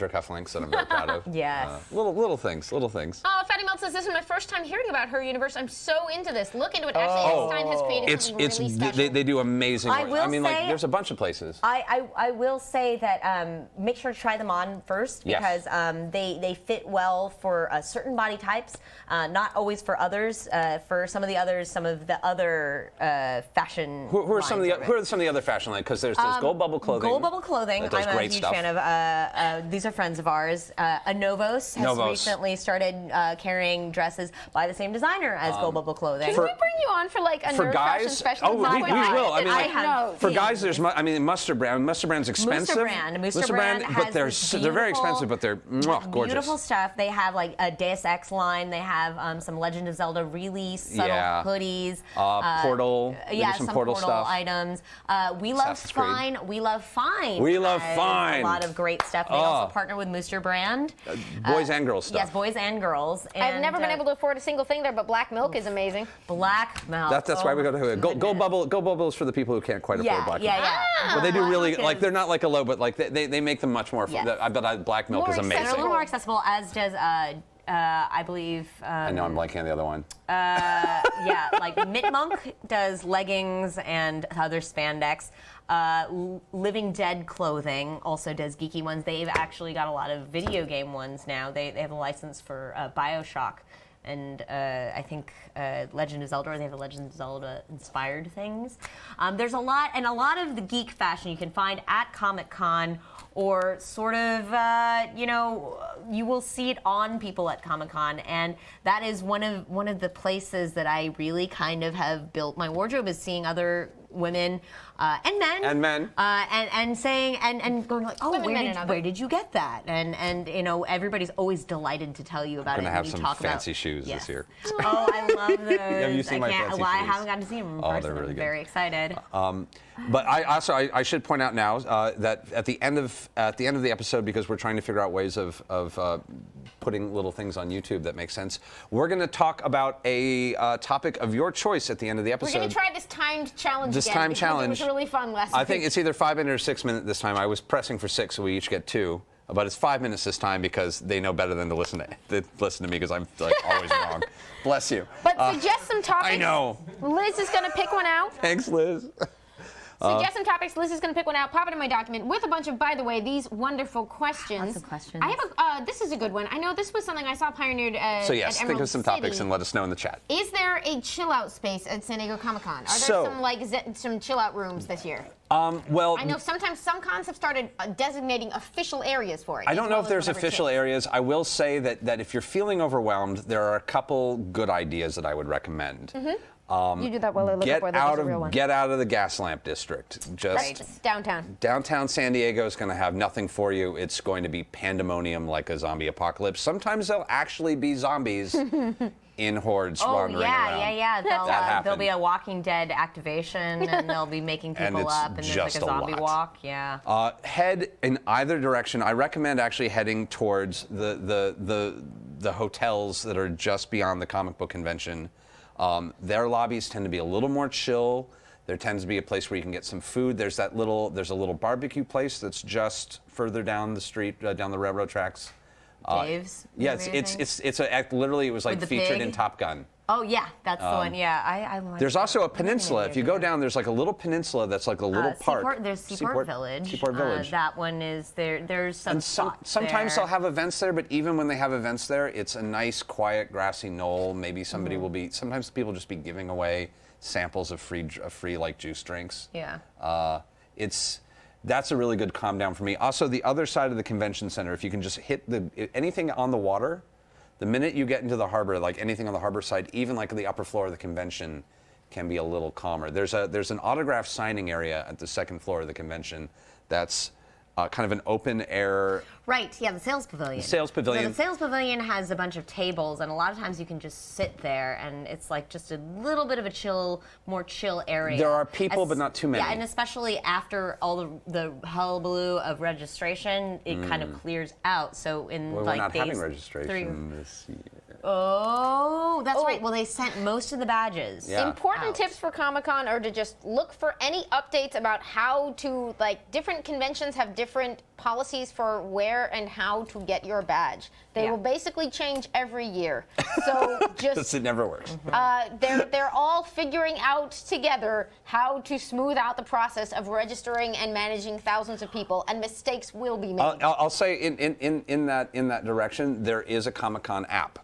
cufflinks that I'm very proud of. Yes. Little things. Oh, Fatty Melt says this is my first time hearing about her universe. I'm so into this. Look into it. Ashley Eckstein has created something really special. they do amazing I work. will I mean, like say- there's a bunch of places. I will say that make sure to try them on first Yes. because they fit well for certain body types, not always for others. For some of the other fashion. Who are some of lines the other fashion lines? Because there's Gold Bubble Clothing. Gold Bubble Clothing. That does I'm a great huge stuff. fan of. These are friends of ours. Novos has Novos. recently started carrying dresses by the same designer as Gold Bubble Clothing. Can we bring you on for like a For nerd fashion guys, special? oh, we will. I mean, I like, have- for guys, there's Muster Brand. Muster Brand's expensive. Muster Brand has but this they're very beautiful- expensive, but they're gorgeous. Beautiful stuff. They have like a Deus Ex line. They have some Legend of Zelda really subtle Yeah. hoodies. Portal. They do Yeah, some some Portal stuff. items. We love Assassin's Creed. Fine. We love Fine. We love has Fine. A lot of great stuff. They Oh. also partner with Muster Brand. Boys and girls stuff. Yes, boys and girls. I've And, never been able to afford a single thing there, but black milk is amazing. Black Milk. That's why we go to Gold Bubble. Gold Bubble is for the people who can't quite afford black milk. But they do Black really Milk like is- they're not like a low, but like they make them much more. Yes. But black milk More is They're a amazing. little more accessible, as does I believe. I know I'm blanking on the other one. Yeah, like Mitt Monk does leggings and other spandex. Living Dead Clothing also does geeky ones. They've actually got a lot of video game ones now. They have a license for BioShock. And I think Legend of Zelda, or they have the Legend of Zelda inspired things. There's a lot, and a lot of the geek fashion you can find at Comic-Con, or sort of, you will see it on people at Comic-Con, and that is one of the places that I really kind of have built my wardrobe, is seeing other women and men and saying and going like, oh, Women, men, and other. where did you get that? And everybody's always delighted to tell you about I'm it. gonna have and you some talk fancy about, shoes Yes. this year. Oh, I love those. Have you seen my fancy I shoes? haven't gotten to see them in Oh, person. they're really I'm good. very excited. But I should point out now that at the end of the episode, because we're trying to figure out ways of putting little things on YouTube that make sense, we're going to talk about a topic of your choice at the end of the We're episode. going to try this timed challenge This again. timed because challenge. It was really fun last I week. think it's either 5 minutes or 6 minutes this time. I was pressing for 6, so we each get 2. But it's 5 minutes this time because they know better than to listen to me because I'm like always wrong. Bless you. But suggest some topics. I know. Liz is going to pick one out. Thanks, Liz. Suggest some topics. Liz is going to pick one out. Pop it in my document with a bunch of, by the way, these wonderful questions. Lots of questions. I have this is a good one. I know this was something I saw pioneered So yes, at think Emerald of some City. topics and let us know in the chat. Is there a chill out space at San Diego Comic-Con? Are there So- some like some chill out rooms this year? Well, I know sometimes some cons have started designating official areas for it. I as don't know well if as there's whatever official chill. areas. I will say that if you're feeling overwhelmed, there are a couple good ideas that I would recommend. You do that while I look up whether there's a real one. Get out of the gas lamp district. Just downtown. Downtown San Diego is going to have nothing for you. It's going to be pandemonium like a zombie apocalypse. Sometimes there'll actually be zombies in hordes wandering around. There'll be a Walking Dead activation, and they'll be making people up, and there's like a zombie walk. Yeah. Head in either direction. I recommend actually heading towards the hotels that are just beyond the comic book convention. Their lobbies tend to be a little more chill. There tends to be a place where you can get some food. There's a little barbecue place that's just further down the street, down the railroad tracks. Dave's. Yeah, literally it was like featured in Top Gun. Oh yeah, that's the one. Yeah, I like There's that. also a peninsula. If you go down, there's like a little peninsula that's like a little park. There's Seaport Village. Seaport Village. That one is there. There's some spots sometimes there. they'll have events there, but even when they have events there, it's a nice, quiet, grassy knoll. Maybe somebody will be. Sometimes people just be giving away samples of free like juice drinks. Yeah. That's a really good calm down for me. Also, the other side of the convention center, if you can just hit anything on the water. The minute you get into the harbor, like anything on the harbor side, even like the upper floor of the convention can be a little calmer. There's an autograph signing area at the second floor of the convention that's kind of an open air. Right, yeah, the sales pavilion. So the sales pavilion has a bunch of tables, and a lot of times you can just sit there, and it's like just a little bit of a more chill area. There are people, but not too many. Yeah, and especially after all the hullabaloo of registration, it kind of clears out. So we're not having registration this year. Oh, that's right. Well, they sent most of the badges. Yeah. Important tips for Comic-Con are to just look for any updates about how to, different conventions have different policies for where and how to get your badge. They will basically change every year. So just it never works. they're all figuring out together how to smooth out the process of registering and managing thousands of people, and mistakes will be made. I'll say in that direction, there is a Comic-Con app.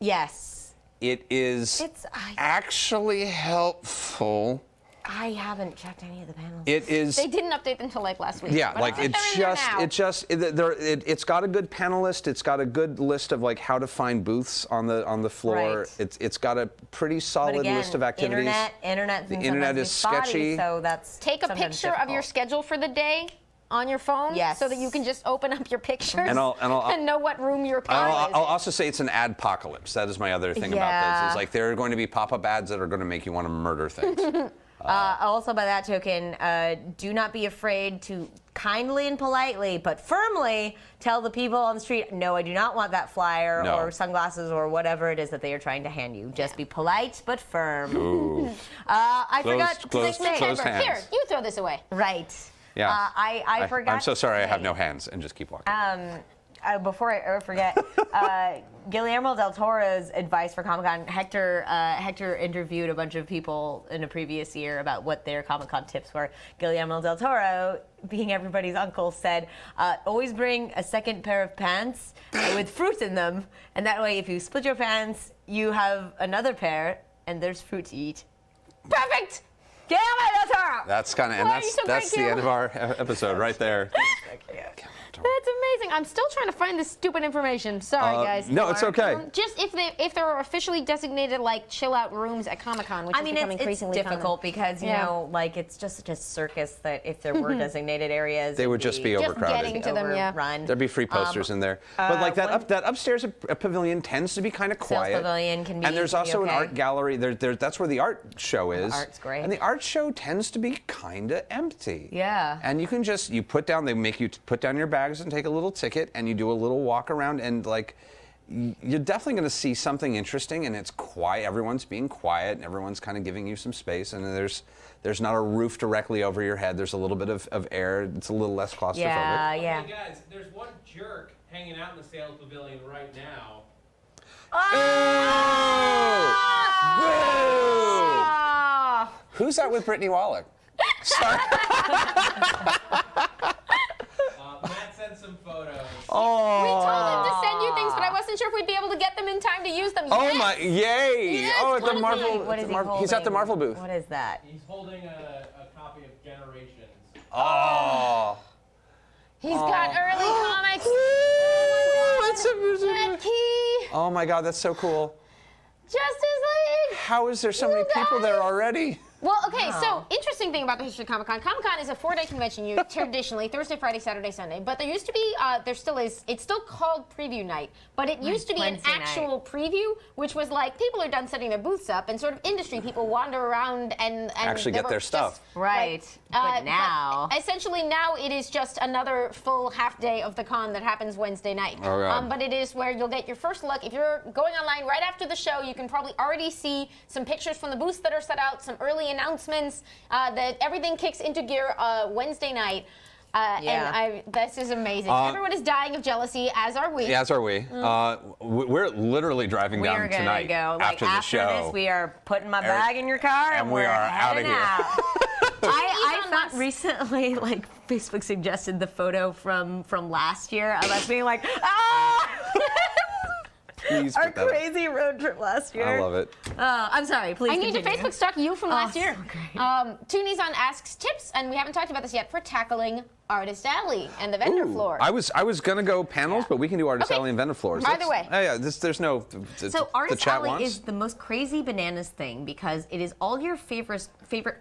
Yes. It is actually helpful. I haven't checked any of the panels. It is. They didn't update them until last week. Yeah, it's got a good panel list. It's got a good list of how to find booths on the floor. Right. It's got a pretty solid list of activities. The internet is sketchy. So that's take a picture of your schedule for the day on your phone, so that you can just open up your pictures and know what room your panel is. I'll also say it's an adpocalypse. That is my other thing about this. Is there are going to be pop-up ads that are going to make you want to murder things. Also, by that token, do not be afraid to kindly and politely, but firmly, tell the people on the street, no, I do not want that flyer or sunglasses or whatever it is that they are trying to hand you. Just be polite but firm. I forgot to close hands. Here, you throw this away. Right. Yeah. I forgot. I'm so sorry. I have no hands, and just keep walking. Before I ever forget, Guillermo del Toro's advice for Comic-Con, Hector interviewed a bunch of people in a previous year about what their Comic-Con tips were. Guillermo del Toro, being everybody's uncle, said, always bring a second pair of pants with fruit in them, and that way if you split your pants, you have another pair, and there's fruit to eat. Perfect! Guillermo del Toro! That's that's the end of our episode right there. That's amazing. I'm still trying to find this stupid information. Sorry, guys. No, it's okay. Just if there are officially designated chill out rooms at Comic-Con, which is becoming increasingly it's difficult because it's just a circus that if there were designated areas, they would just be overcrowded. Getting to them, There'd be free posters in there, but that upstairs pavilion tends to be kind of quiet. Sales pavilion can be. And there's also an art gallery. That's where the art show is. The art's great. And the art show tends to be kind of empty. Yeah. And you can they make you put down your bags and take a little ticket, and you do a little walk around, and you're definitely going to see something interesting, and it's quiet. Everyone's being quiet, and everyone's kind of giving you some space, and there's not a roof directly over your head. There's a little bit of air. It's a little less claustrophobic. Yeah. Hey guys, there's one jerk hanging out in the sales pavilion right now. Boo! Who's that with Brittany Wallach? Sorry. Matt sent some photos. Oh. We told him to send you things, but I wasn't sure if we'd be able to get them in time to use them. Oh my! Yay! Yes, at the totally. Marvel. What is he holding? He's at the Marvel booth. What is that? He's holding a copy of Generations. Oh. He's got early comics. That's so Red Key. Oh my God, that's so cool. Justice League. how is there so many people there already? Well, okay, so interesting thing about the history of Comic-Con. Comic-Con is a 4-day convention, traditionally, Thursday, Friday, Saturday, Sunday. But there used to be, there still is, it's still called preview night, but it used to be Wednesday an actual preview, which was like, people are done setting their booths up, and sort of industry people wander around and Actually they get were their just, stuff. Right. But now. essentially now it is just another full half day of the con that happens Wednesday night. Oh, God. But it is where you'll get your first look. If you're going online right after the show, you can probably already see some pictures from the booths that are set out, some early announcements, that everything kicks into gear Wednesday night. And this is amazing. Everyone is dying of jealousy, as are we. Yeah, as are we. We're literally driving We are down going tonight to go. Like, after the show. this, we are putting my bag in your car and we we're are outta heading here. out. I Elon thought Musk- recently, like, Facebook suggested the photo from last year of us being like, ah! Please Our put that up. crazy road trip last year. I love it. I'm sorry, please I need to continue. Facebook stalk you from last so year. great. Toonies on asks tips, and we haven't talked about this yet, for tackling Artist Alley and the vendor floor. I was gonna go panels, but we can do Artist Okay. Alley and vendor floors. Either way. Oh, yeah, there's no. So the Artist chat Alley wants. is the most crazy bananas thing because it is all your favorite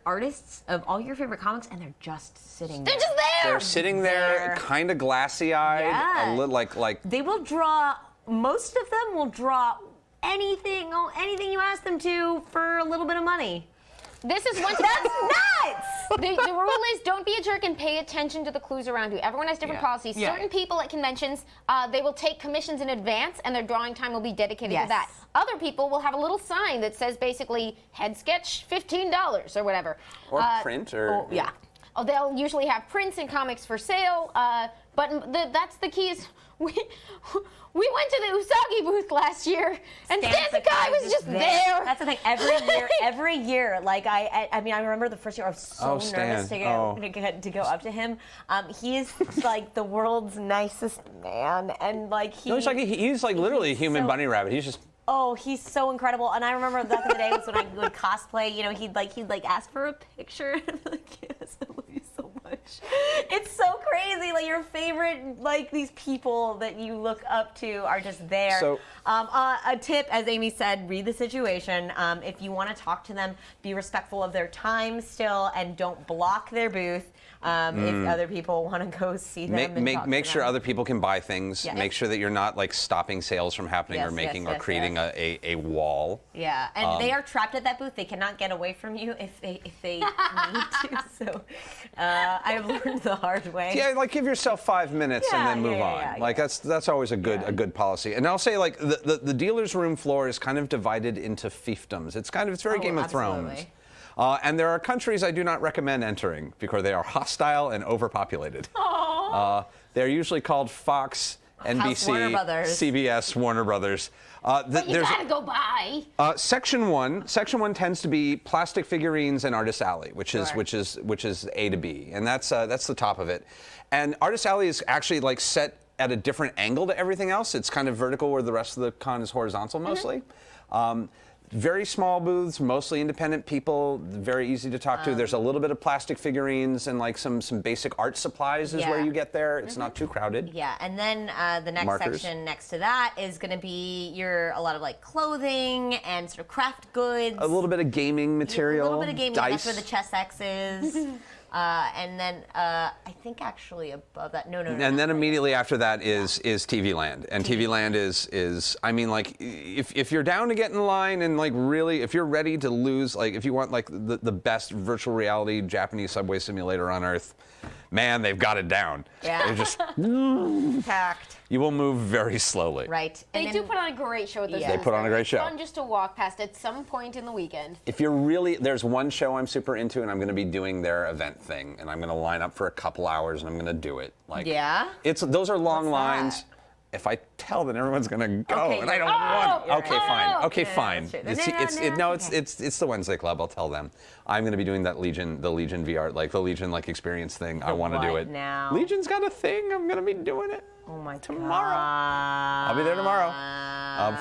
artists of all your favorite comics, and they're just sitting They're there. just there. They're sitting there, kind of glassy-eyed, Yeah. a little like. They will draw. Most of them will draw anything you ask them to for a little bit of money. This is one. That's nuts. The rule is don't be a jerk and pay attention to the clues around you. Everyone has different Yeah. policies. Yeah. Certain people at conventions, they will take commissions in advance, and their drawing time will be dedicated Yes. to that. Other people will have a little sign that says basically head sketch $15 or whatever. Or print or. Yeah. Oh, they'll usually have prints and comics for sale, but that's the key is we went to the Usagi booth last year, and Stan Sakai was just there. That's the thing. Every year, like I mean, I remember the first year I was so Oh, Stan. nervous to go up to him. He is like the world's nicest man, and like No, he's like literally a human so- bunny rabbit. He's just. Oh, he's so incredible. And I remember back in the days when I would cosplay, you know, he'd ask for a picture. And I'd be like, yes, I love you so much. It's so crazy. Like your favorite, like these people that you look up to are just there. So- a tip, as Amy said, read the situation. If you want to talk to them, be respectful of their time still, and don't block their booth. If other people want to go see them, Make sure other people can buy things. Yeah. Make sure that you're not like stopping sales from happening Yes, or making yes, or yes, creating yes. a wall. Yeah, and they are trapped at that booth. They cannot get away from you if they need to. So I've learned the hard way. Yeah, like give yourself 5 minutes and then move on. Like that's always a good policy. And I'll say like the dealer's room floor is kind of divided into fiefdoms. It's very Game of Thrones. And there are countries I do not recommend entering because they are hostile and overpopulated. They're usually called Fox, NBC, Warner Brothers. CBS, Warner Brothers. But you gotta go by. Section one tends to be plastic figurines and Artist Alley, which is A to B, and that's the top of it. And Artist Alley is actually like set at a different angle to everything else. It's kind of vertical where the rest of the con is horizontal mostly. Very small booths, mostly independent people, very easy to talk to. There's a little bit of plastic figurines and like some basic art supplies is where Yeah. you get there. It's not too crowded. Yeah, and then the next Markers. section next to that is going to be a lot of like clothing and sort of craft goods. A little bit of gaming material. A little bit of gaming. Dice. That's where the chess X is. And then I think actually above that, no. And then immediately after that is TV Land, and TV Land is I mean like if you're down to get in line and like really if you're ready to lose, like if you want like the best virtual reality Japanese subway simulator on earth, man, they've got it down. Yeah. They're just Packed. you will move very slowly. Right. They And do then- put on a great show at those Yeah. They booths, put on a though. great It's show. fun just to walk past at some point in the weekend. If you're really, there's one show I'm super into, and I'm going to be doing their event thing, and I'm going to line up for a couple hours, and I'm going to do it. Like, Yeah? those are long What's that? lines. If I tell, then everyone's going to go, Okay, and I don't oh, want. you're Okay, right. fine. Oh. Okay, Yeah, fine. that's true. It's the Wednesday Club. I'll tell them. I'm going to be doing that the Legion VR, like the Legion experience thing. I want to do what it. now? Legion's got a thing. I'm going to be doing it. Oh my Tomorrow. gosh. I'll be there tomorrow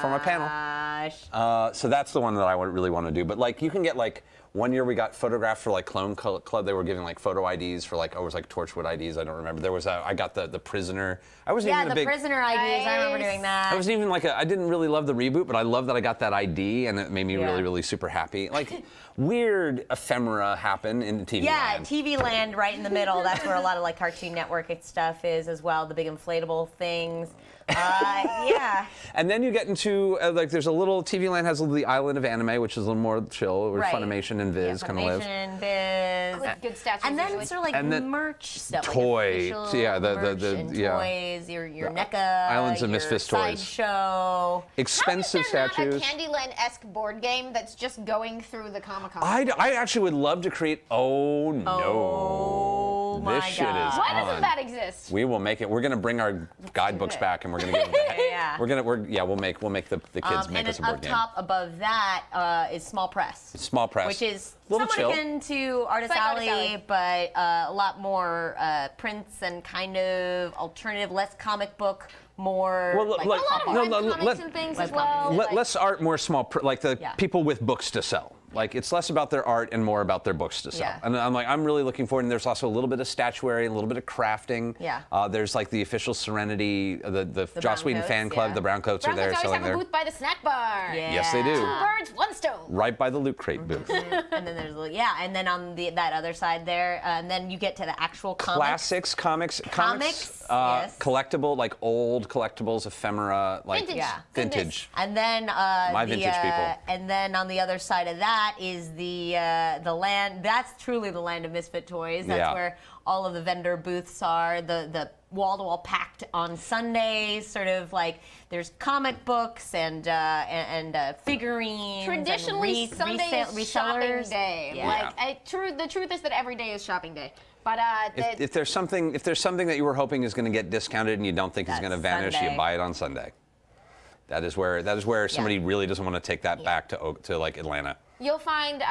for my panel. So that's the one that I really want to do. But like, you can get like One year we got photographed for like Clone Club. They were giving like photo IDs for like, it was like Torchwood IDs. I don't remember. There was I got the Prisoner. I wasn't even a big. Prisoner IDs. I remember doing that. I wasn't even like I didn't really love the reboot, but I love that I got that ID, and it made me Yeah. really, really super happy. Like weird ephemera happen in TV Yeah, land. TV land right in the middle. That's where a lot of like Cartoon Network stuff is as well. The big inflatable things. Yeah. And then you get into like there's a little TV land has the island of anime, which is a little more chill, where Right. Funimation and Viz kind of live. Funimation, Viz. Good statues. And then usually. sort of like And then merch stuff, toy, like official yeah, the merch and yeah. toys, your NECA, Islands of your Misfits toys. Sideshow. Expensive How is there statues. not a Candyland-esque board game that's just going through the Comic-Con? I actually would love to create. Oh no! Oh, my this shit God. is Why on. doesn't that exist? We will make it. We're gonna bring our guidebooks it. back, and we're gonna give them. Yeah. We'll make the kids make And us a then board up game. top above that is Small Press. Small press. Which is Little somewhat chill. akin to Artist like Artist Alley, Alley. but a lot more prints and kind of alternative, less comic book, more Well, like A lot of No, web no, comics let- and things web as well. comics. like- Less art, more small, like the Yeah. people with books to sell. Like it's less about their art and more about their books to sell. Yeah. And I'm really looking forward. And there's also a little bit of statuary, and a little bit of crafting. Yeah. There's like the official Serenity, the Joss brown Whedon coats, fan club. yeah. The brown coats are there Broncos always selling have a there. booth by the snack bar. Yeah. Yes, they do. 2 birds, 1 stone. Right by the Loot Crate booth. And then there's and then on that other side there, and then you get to the actual comics. Classics, comics, Yes. collectible, like old collectibles, ephemera, like Vintage. Yeah. vintage. And then vintage people. And then on the other side of that is the land. That's truly the land of misfit toys. That's Yeah. where all of the vendor booths are. The wall to wall packed on Sundays. Sort of like there's comic books and figurines. Traditionally, and Sunday is shopping resellers. day. Yeah. Like, the truth is that every day is shopping day. But If there's something that you were hoping is going to get discounted and you don't think is That's going to vanish, Sunday. you buy it on Sunday. That is where somebody really doesn't want to take that back to like Atlanta. you'll find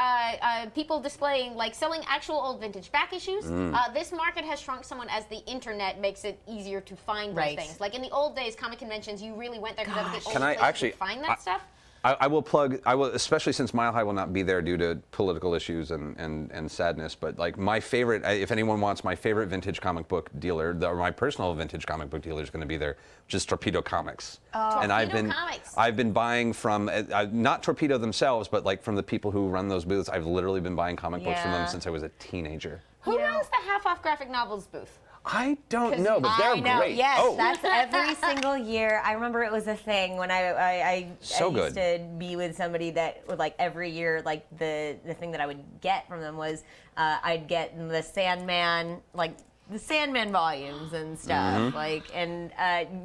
people displaying, like selling actual old vintage back issues. This market has shrunk somewhat as the internet makes it easier to find those Right. things. Like in the old days, comic conventions, you really went there because that was the Can only I place actually- you could find that stuff. I will plug. I will, especially since Mile High will not be there due to political issues and sadness. But like my favorite, if anyone wants my favorite vintage comic book dealer, or my personal vintage comic book dealer is going to be there, which is Torpedo Comics. And Torpedo Comics. I've been buying from not Torpedo themselves, but like from the people who run those booths. I've literally been buying comic books from them Yeah. since I was a teenager. Who runs the half-off grgraphic novels booth? I don't know, but they're I know, great. yes, oh, that's every single year. I remember it was a thing when I So used good. to be with somebody that would like every year, like the thing that I would get from them was I'd get the Sandman, like the Sandman volumes and stuff, Mm-hmm. like, and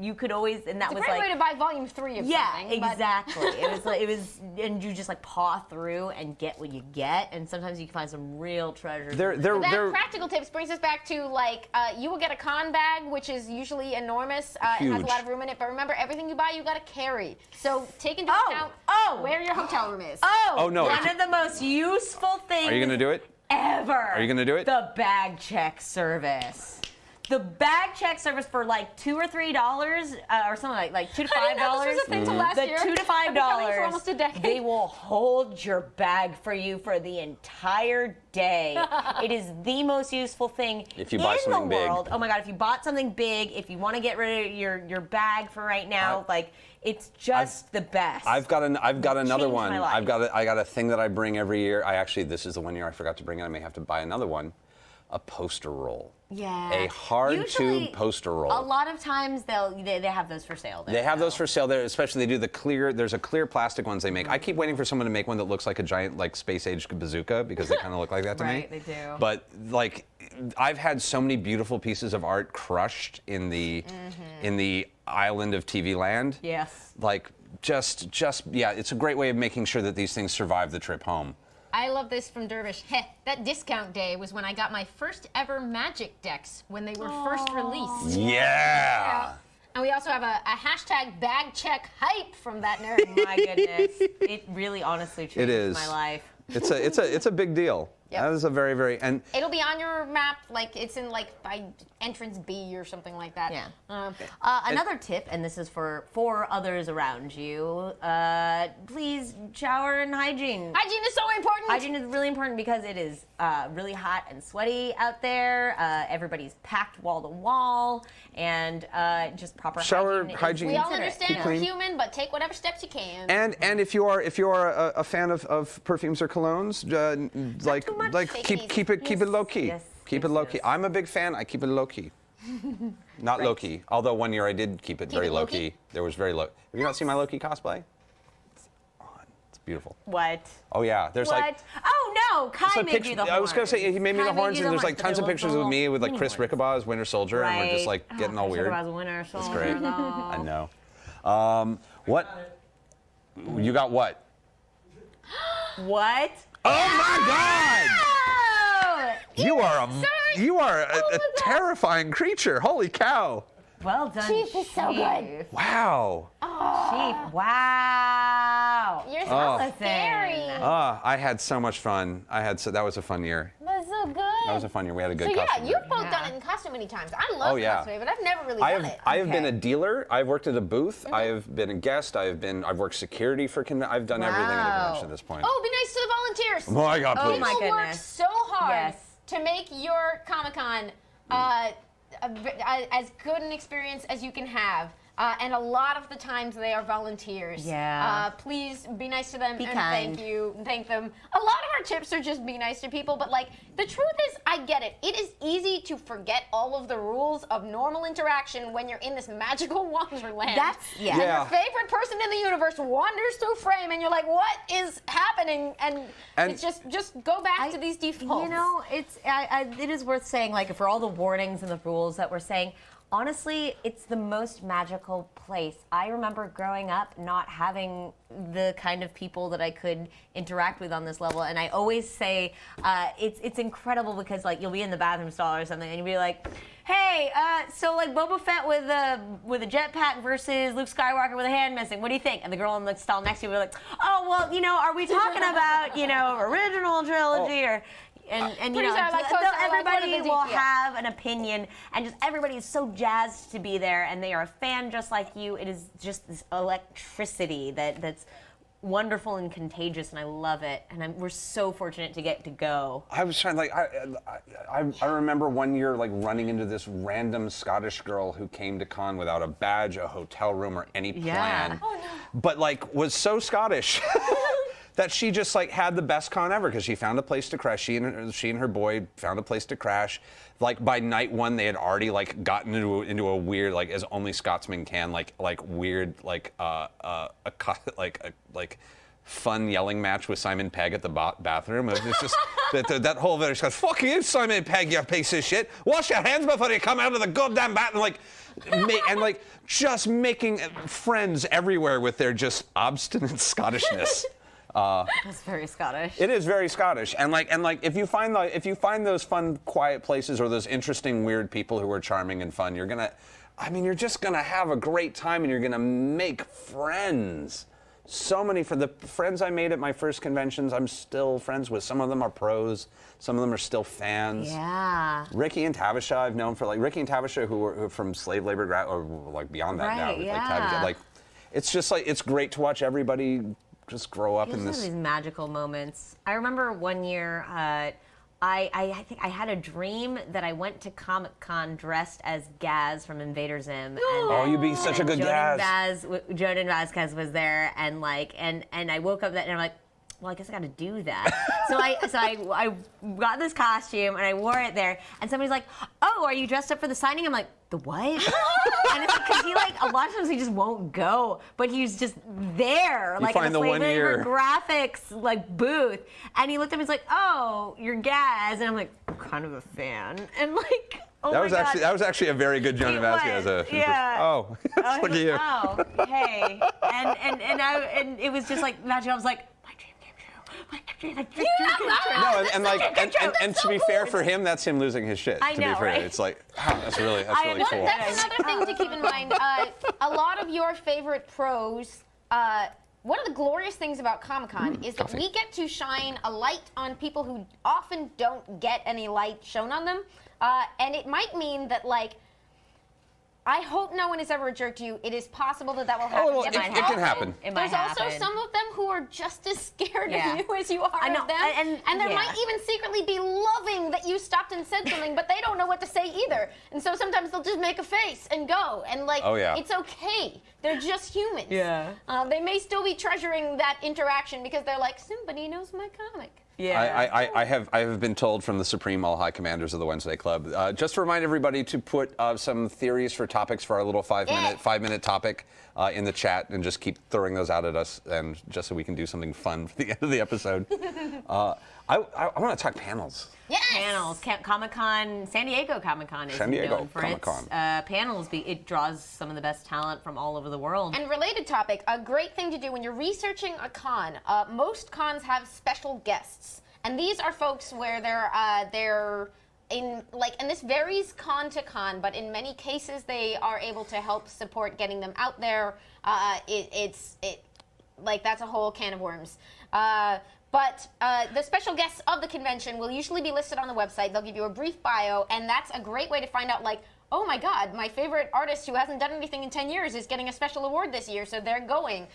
you could always, and that It's a was great like. way to buy volume 3 of Yeah, something. but- exactly. It was, and you just like paw through and get what you get, and sometimes you can find some real treasures. That practical tips brings us back to like you will get a con bag, which is usually enormous. It has Huge. a lot of room in it. But remember, everything you buy, you got to carry. So take into account where your hotel room is. Oh, no, One if- of the most useful things. Are you gonna do it? Ever. Are you gonna do it? The bag check service. The bag check service for like $2 or $3 or something like $2 to $5. I didn't know this was a thing till last The year. $2 to I've been coming for $5. almost a decade. They will hold your bag for you for the entire day. It is the most useful thing If you buy in something the big. world. Oh my God! If you bought something big, if you want to get rid of your bag for right now, like it's just the best. I've got another changed one. my life. I got a thing that I bring every year. This is the one year I forgot to bring it. I may have to buy another one. A poster roll. Yeah. A hard Usually, tube poster roll. A lot of times they have those for sale. There, They have though. those for sale there, especially they do the clear. There's a clear plastic ones they make. I keep waiting for someone to make one that looks like a giant like space age bazooka because they kind of look like that to me. Right, they do. But like, I've had so many beautiful pieces of art crushed in the island of TV land. Yes. Like just yeah, it's a great way of making sure that these things survive the trip home. I love this from Dervish. Heh, that discount day was when I got my first ever Magic decks when they were first released. Yeah. And we also have a hashtag bag check hype from that nerd. My goodness, it really honestly changed is. my life. It's a big deal. Yep. That is a very, very, and It'll be on your map, like it's in like by entrance B or something like that. Yeah. Another tip, and this is for others around you, please shower and hygiene. Hygiene is so important. Hygiene is really important because it is really hot and sweaty out there. Everybody's packed wall to wall, and just proper Shower hygiene. hygiene. We all considerate. understand Keep we're clean. human, but take whatever steps you can. And if you are a fan of perfumes or colognes, like too much. like Take it keep it low key. Yes, Keep it yes, low key. yes. I'm a big fan. I keep it low key. Not low key. Although one year I did keep it very it low low-key? key. There was very low. Have you not seen my low key cosplay? It's on. It's beautiful. What? Oh yeah. There's What? like. Oh no! Kai So made you the horns. I was gonna say he made me Kai the horns, you and the there's like horns, but tons they of look pictures with me with like mini Chris horns. Rickabaugh as Winter Soldier, and we're just like Right. getting all Chris weird. Rickabaugh's a winner, It's so great. though. I know. What? You got what? What? Oh my God! Oh! You are a my God. terrifying creature. Holy cow! Well done, Chief is so good. Chief. Wow. Chief, wow. You're so Allison. scary. I had so much fun. That was a fun year. That's so good. That was a fun year. We had a good So yeah, costume. you've both Yeah. done it in costume many times. I love Oh, yeah. cosplay, but I've never really I done have it. I have been Okay. a dealer. I've worked at a booth. I have been a guest. I've worked security for I've done everything at a Wow. convention at this point. Oh, be nice to the volunteers. Oh my God, Oh please. my People work goodness. so hard Yes. to make your Comic-Con as good an experience as you can have. And a lot of the times they are volunteers. Yeah. Please be nice to them Be and kind. thank them. A lot of our tips are just be nice to people, but like the truth is, I get it. It is easy to forget all of the rules of normal interaction when you're in this magical wonderland. Yeah. And Yeah. your favorite person in the universe wanders through frame, and you're like, "What is happening?" And it's just go back to these defaults. You know, it is worth saying, like, for all the warnings and the rules that we're saying, honestly, it's the most magical place. I remember growing up not having the kind of people that I could interact with on this level, and I always say it's incredible because like you'll be in the bathroom stall or something, and you'll be like, "Hey, so like Boba Fett with a jetpack versus Luke Skywalker with a hand missing. What do you think?" And the girl in the stall next to you will be like, "Oh, well, you know, are we talking about original trilogy or?" And you know, Pretty sorry, like, they'll- like, everybody what are the will details? have an opinion, and just everybody is so jazzed to be there, and they are a fan just like you. It is just this electricity that's wonderful and contagious, and I love it. And we're so fortunate to get to go. I was trying I remember one year like running into this random Scottish girl who came to con without a badge, a hotel room, or any plan. Yeah. Oh, no. But like was so Scottish that she just like had the best con ever because she found a place to crash. She and her boy found a place to crash. Like by night one, they had already like gotten into a weird, like as only Scotsmen can, like weird like fun yelling match with Simon Pegg at the bathroom. It was just that whole very Scottish, "Fuck you, Simon Pegg, you piece of shit. Wash your hands before you come out of the goddamn bath," and just making friends everywhere with their just obstinate Scottishness. That's very Scottish. It is very Scottish, and if you find those fun, quiet places or those interesting, weird people who are charming and fun, you're just gonna have a great time, and you're gonna make friends. So many for the friends I made at my first conventions, I'm still friends with. Some of them are pros, some of them are still fans. Yeah. Ricky and Tavisha I've known for Ricky and Tavisha who are from slave labor or like beyond that now. Right, yeah. Tavisha, it's just it's great to watch everybody just grow up in Those are this. these magical moments. I remember one year, I think I had a dream that I went to Comic-Con dressed as Gaz from Invader Zim. Oh, you'd be such a good Gaz. Jonan Vasquez was there, and I woke up that and I'm like, well, I guess I got to do that. so I got this costume and I wore it there, and somebody's like, "Oh, are you dressed up for the signing?" I'm like, "The what?" And it's because he a lot of times he just won't go, but he's just there, You in find a the Slave 1 Labor year. graphics booth, and he looked at me and was like, "Oh, you're Gaz," and I'm like, "I'm kind of a fan," and oh That my was God. actually a very good Joan It Vasquez. was, yeah. Oh, look at you. Oh, hey, and it was just like magic. I was like, my dream came true. My dream came true. No, and to be fair for him, that's him losing his shit. I to know, be fair, right? it's like, wow, that's really understand. cool. That's another thing to keep in mind. A lot of your favorite pros one of the glorious things about Comic-Con is that coffee. we get to shine a light on people who often don't get any light shown on them. And it might mean that, like, I hope no one is ever a jerk to you. It is possible that will happen. well, it can happen. It might There's also happen. some of them who are just as scared Yeah. of you as you are I know, of them. and there yeah. might even secretly be loving that you stopped and said something, but they don't know what to say either. And so sometimes they'll just make a face and go. And, like, Oh, yeah. it's okay. They're just humans. Yeah. They may still be treasuring that interaction because they're like, somebody knows my comic. Yeah. I have been told from the Supreme All High Commanders of the Wednesday Club, just to remind everybody to put some theories for topics for our little five-minute topic in the chat, and just keep throwing those out at us, and just so we can do something fun for the end of the episode. I want to talk panels. Yes! Panels, Comic-Con, San Diego Comic-Con is San Diego known for Comic-Con. its panels. It draws some of the best talent from all over the world. And related topic, a great thing to do when you're researching a con. Most cons have special guests, and these are folks where they're in, like, and this varies con to con, but in many cases they are able to help support getting them out there. Like, that's a whole can of worms. But the special guests of the convention will usually be listed on the website. They'll give you a brief bio, and that's a great way to find out, like, oh my God, my favorite artist who hasn't done anything in 10 years is getting a special award this year, so they're going.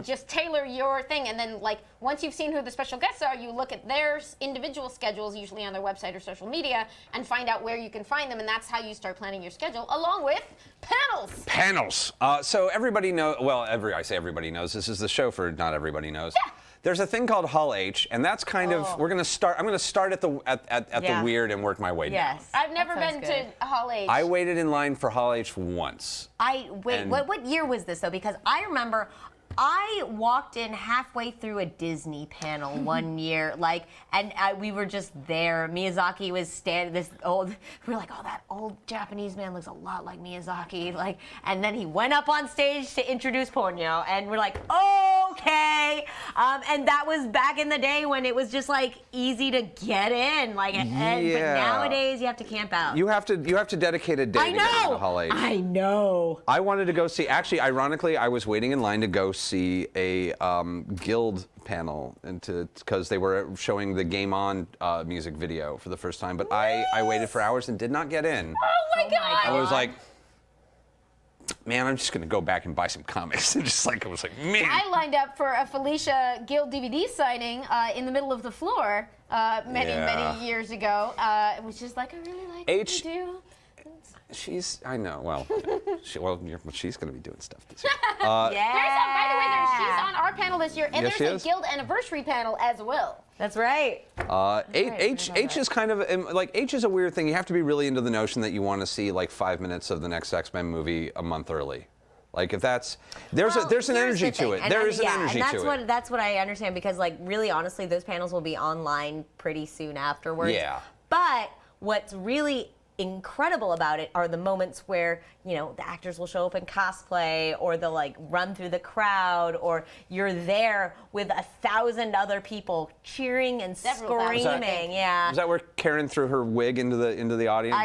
Just tailor your thing, and then, like, once you've seen who the special guests are, you look at their individual schedules, usually on their website or social media, and find out where you can find them, and that's how you start planning your schedule, along with panels. Panels. So everybody knows. Well, I say everybody knows. This is the show for not everybody knows. Yeah. There's a thing called Hall H, and that's kind of I'm going to start at the Yeah. weird and work my way down. Yes. I've never that sounds been good. to Hall H. I waited in line for Hall H once. Wait, And- what year was this though? Because I remember I walked in halfway through a Disney panel one year, like, and we were just there. Miyazaki was standing. We were like, oh, that old Japanese man looks a lot like Miyazaki, like. And then he went up on stage to introduce Ponyo, and we're like, okay. And that was back in the day when it was just like easy to get in, like. But Yeah. nowadays you have to camp out. You have to dedicate a day I to get into know. Hall H. I know. I wanted to go see. Actually, ironically, I was waiting in line to go see a Guild panel, because they were showing the Game On music video for the first time. But I waited for hours and did not get in. Oh my God! I was like, man, I'm just gonna go back and buy some comics. And just like, I was like, man. I lined up for a Felicia Guild DVD signing in the middle of the floor many years ago. It was just like, I really like what you do. I know. Well, she's going to be doing stuff this year. Yeah. By the way, she's on our panel this year, and Yes, she there's is. a Guild anniversary panel as well. That's right. H is kind of like H is a weird thing. You have to be really into the notion that you want to see like 5 minutes of the next X-Men movie a month early. Like if there's an energy to it. There is an energy to it. That's what I understand, because like really honestly those panels will be online pretty soon afterwards. Yeah. But what's really incredible about it are the moments where, you know, the actors will show up in cosplay, or they'll like run through the crowd, or you're there with 1,000 other people cheering and Several thousand. screaming. Yeah. Is that where Karen threw her wig into the audience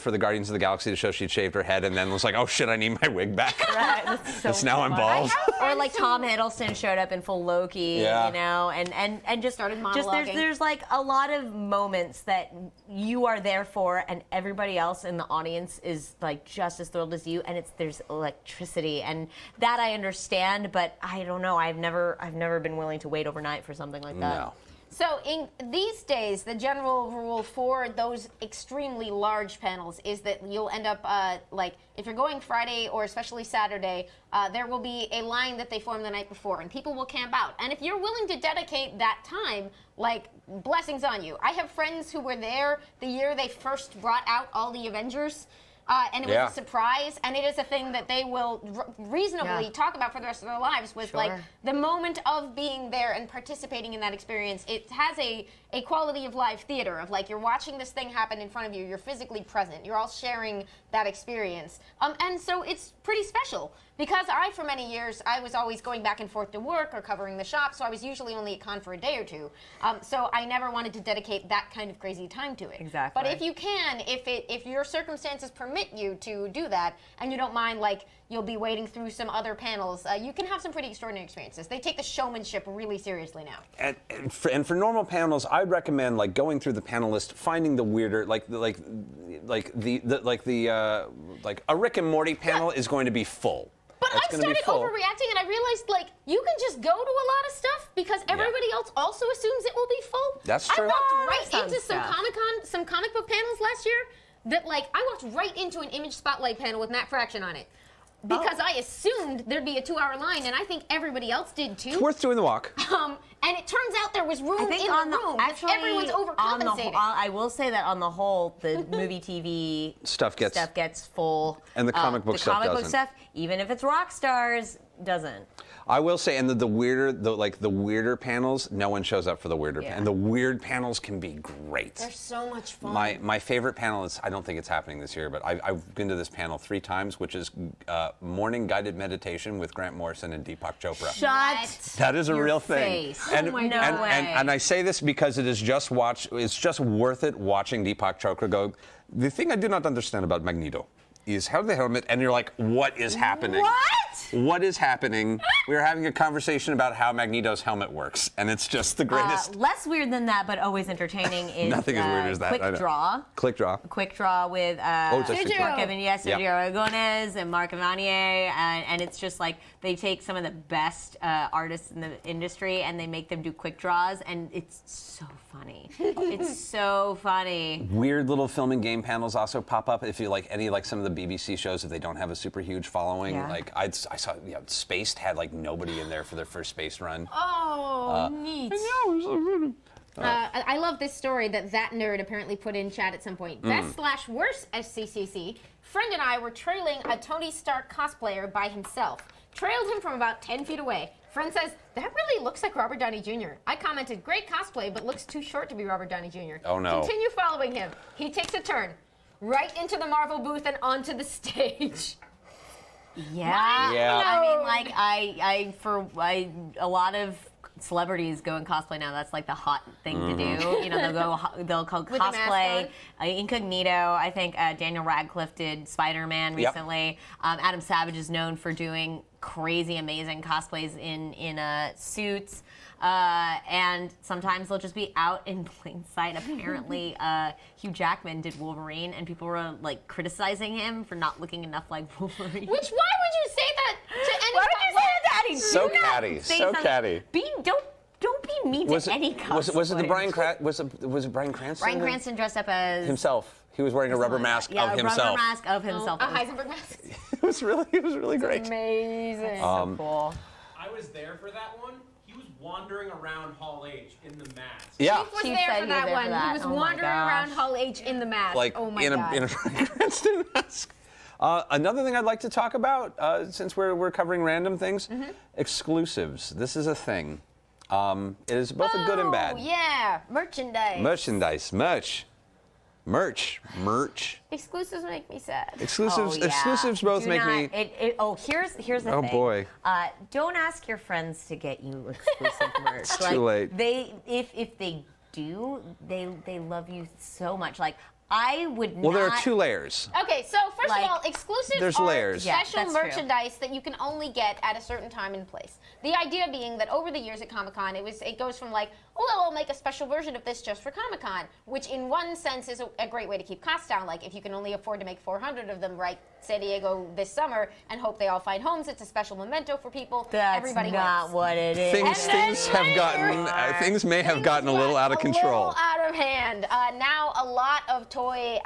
for the Guardians of the Galaxy to show she'd shaved her head, and then was like, oh shit, I need my wig back. Right, that's so It's now I'm fun. bald. Or like Tom Hiddleston showed up in full Loki, Yeah. you know, and just Started just monologuing. there's like a lot of moments that you are there for, and everybody else in the audience is like just as thrilled as you, and there's electricity, and that I understand, but I don't know. I've never been willing to wait overnight for something like that. No. So in these days, the general rule for those extremely large panels is that you'll end up like if you're going Friday or especially Saturday, there will be a line that they form the night before, and people will camp out. And if you're willing to dedicate that time, like, blessings on you. I have friends who were there the year they first brought out all the Avengers. And it was a surprise, and it is a thing that they will reasonably talk about for the rest of their lives, with like the moment of being there and participating in that experience. It has a quality of live theater, of like you're watching this thing happen in front of you, you're physically present, you're all sharing that experience. And so it's pretty special. Because for many years, I was always going back and forth to work or covering the shop, so I was usually only at con for a day or two. So I never wanted to dedicate that kind of crazy time to it. Exactly. But if you can, if your circumstances permit, permit you to do that, and you don't mind, like, you'll be wading through some other panels, you can have some pretty extraordinary experiences. They take the showmanship really seriously now. And for normal panels, I'd recommend like going through the panel list, finding the weirder, like a Rick and Morty panel is going to be full. But It's I've gonna be started full. overreacting, and I realized, like, you can just go to a lot of stuff because everybody else also assumes it will be full. That's true. I walked Oh, right some into some stuff. Comic-Con, some comic book panels last year that, like, I walked right into an Image Spotlight panel with Matt Fraction on it. Because I assumed there'd be a 2-hour line, and I think everybody else did too. It's worth doing the walk. And it turns out there was room I think in on the the room. actually Everyone's on the overcompensating. whole, I will say that on the whole, the movie TV Stuff gets full, And the comic book stuff comic book doesn't. stuff, even if it's rock stars, doesn't. I will say, and the weirder panels, no one shows up for the weirder. Yeah. And the weird panels can be great. They're so much fun. My favorite panel is, I don't think it's happening this year, but I've been to this panel 3 times, which is morning guided meditation with Grant Morrison and Deepak Chopra. Shut. That is a your real thing. face. And, Oh my God. and, No and way. I say this because it's just worth it watching Deepak Chopra go. The thing I do not understand about Magneto is how the helmet, and you're like, what is happening? What? What is happening? We're having a conversation about how Magneto's helmet works, and it's just the greatest. Less weird than that, but always entertaining is Nothing as weird as that. I Quick know. Draw. Quick draw. Quick Draw with it's actually Mark Sergio. Sergio Yeah. Aragonés and Mark Evanier, and it's just like they take some of the best artists in the industry and they make them do quick draws, and it's so funny. It's so funny. Weird little filming game panels also pop up if you like some of the BBC shows, if they don't have a super huge following. Yeah. Like I saw, Spaced had like nobody in there for their first Space run. Oh, neat. I love this story that nerd apparently put in chat at some point. Best/worst SCCC. Friend and I were trailing a Tony Stark cosplayer by himself. Trailed him from about 10 feet away. Friend says, that really looks like Robert Downey Jr. I commented, great cosplay, but looks too short to be Robert Downey Jr. Oh, no. Continue following him. He takes a turn. Right into the Marvel booth and onto the stage. Yeah. Yeah. I mean, like a lot of celebrities go in cosplay now. That's like the hot thing to do. You know, they'll go With a mask cosplay incognito. I think Daniel Radcliffe did Spider-Man Yep. recently. Adam Savage is known for doing crazy, amazing cosplays in suits. And sometimes they'll just be out in plain sight. Apparently, Hugh Jackman did Wolverine, and people were like criticizing him for not looking enough like Wolverine. Why would you say that to any Why would you say that, Daddy? So Do not catty, say so something- catty. Don't be mean to any cosplayer. Was it the Bryan was it Bryan Cranston? Bryan Cranston dressed up as himself. He was wearing a rubber mask yeah, of a himself. rubber mask of himself. A Heisenberg mask. It was really great. Amazing. So cool. I was there for that one. He was wandering around Hall H in the mask. Yeah. Chief was Chief there said for he was that there for one. that. He was Oh my wandering gosh. around Hall H in the mask. Like oh my in god. a Bryan Cranston mask. Another thing I'd like to talk about, since we're covering random things, exclusives. This is a thing. It is both a good and bad. Oh yeah, merchandise. Merchandise, merch. Exclusives make me sad. Exclusives, Oh, yeah. exclusives both Do make not- me. Here's the Oh, thing. boy. Don't ask your friends to get you exclusive merch. It's too late. If they do, they love you so much. Like I would not. Well, there are 2 layers. Okay, so first Like, of all, exclusives there's are layers. Yeah, special that's true. merchandise that you can only get at a certain time and place. The idea being that over the years at Comic-Con, it goes from like, oh, well, I'll make a special version of this just for Comic-Con, which in one sense is a great way to keep costs down. Like if you can only afford to make 400 of them, right, San Diego this summer, and hope they all find homes, it's a special memento for people. That's Everybody not wins. what it is. Things may have gotten a little out of control. A little out of hand. Now a lot of toy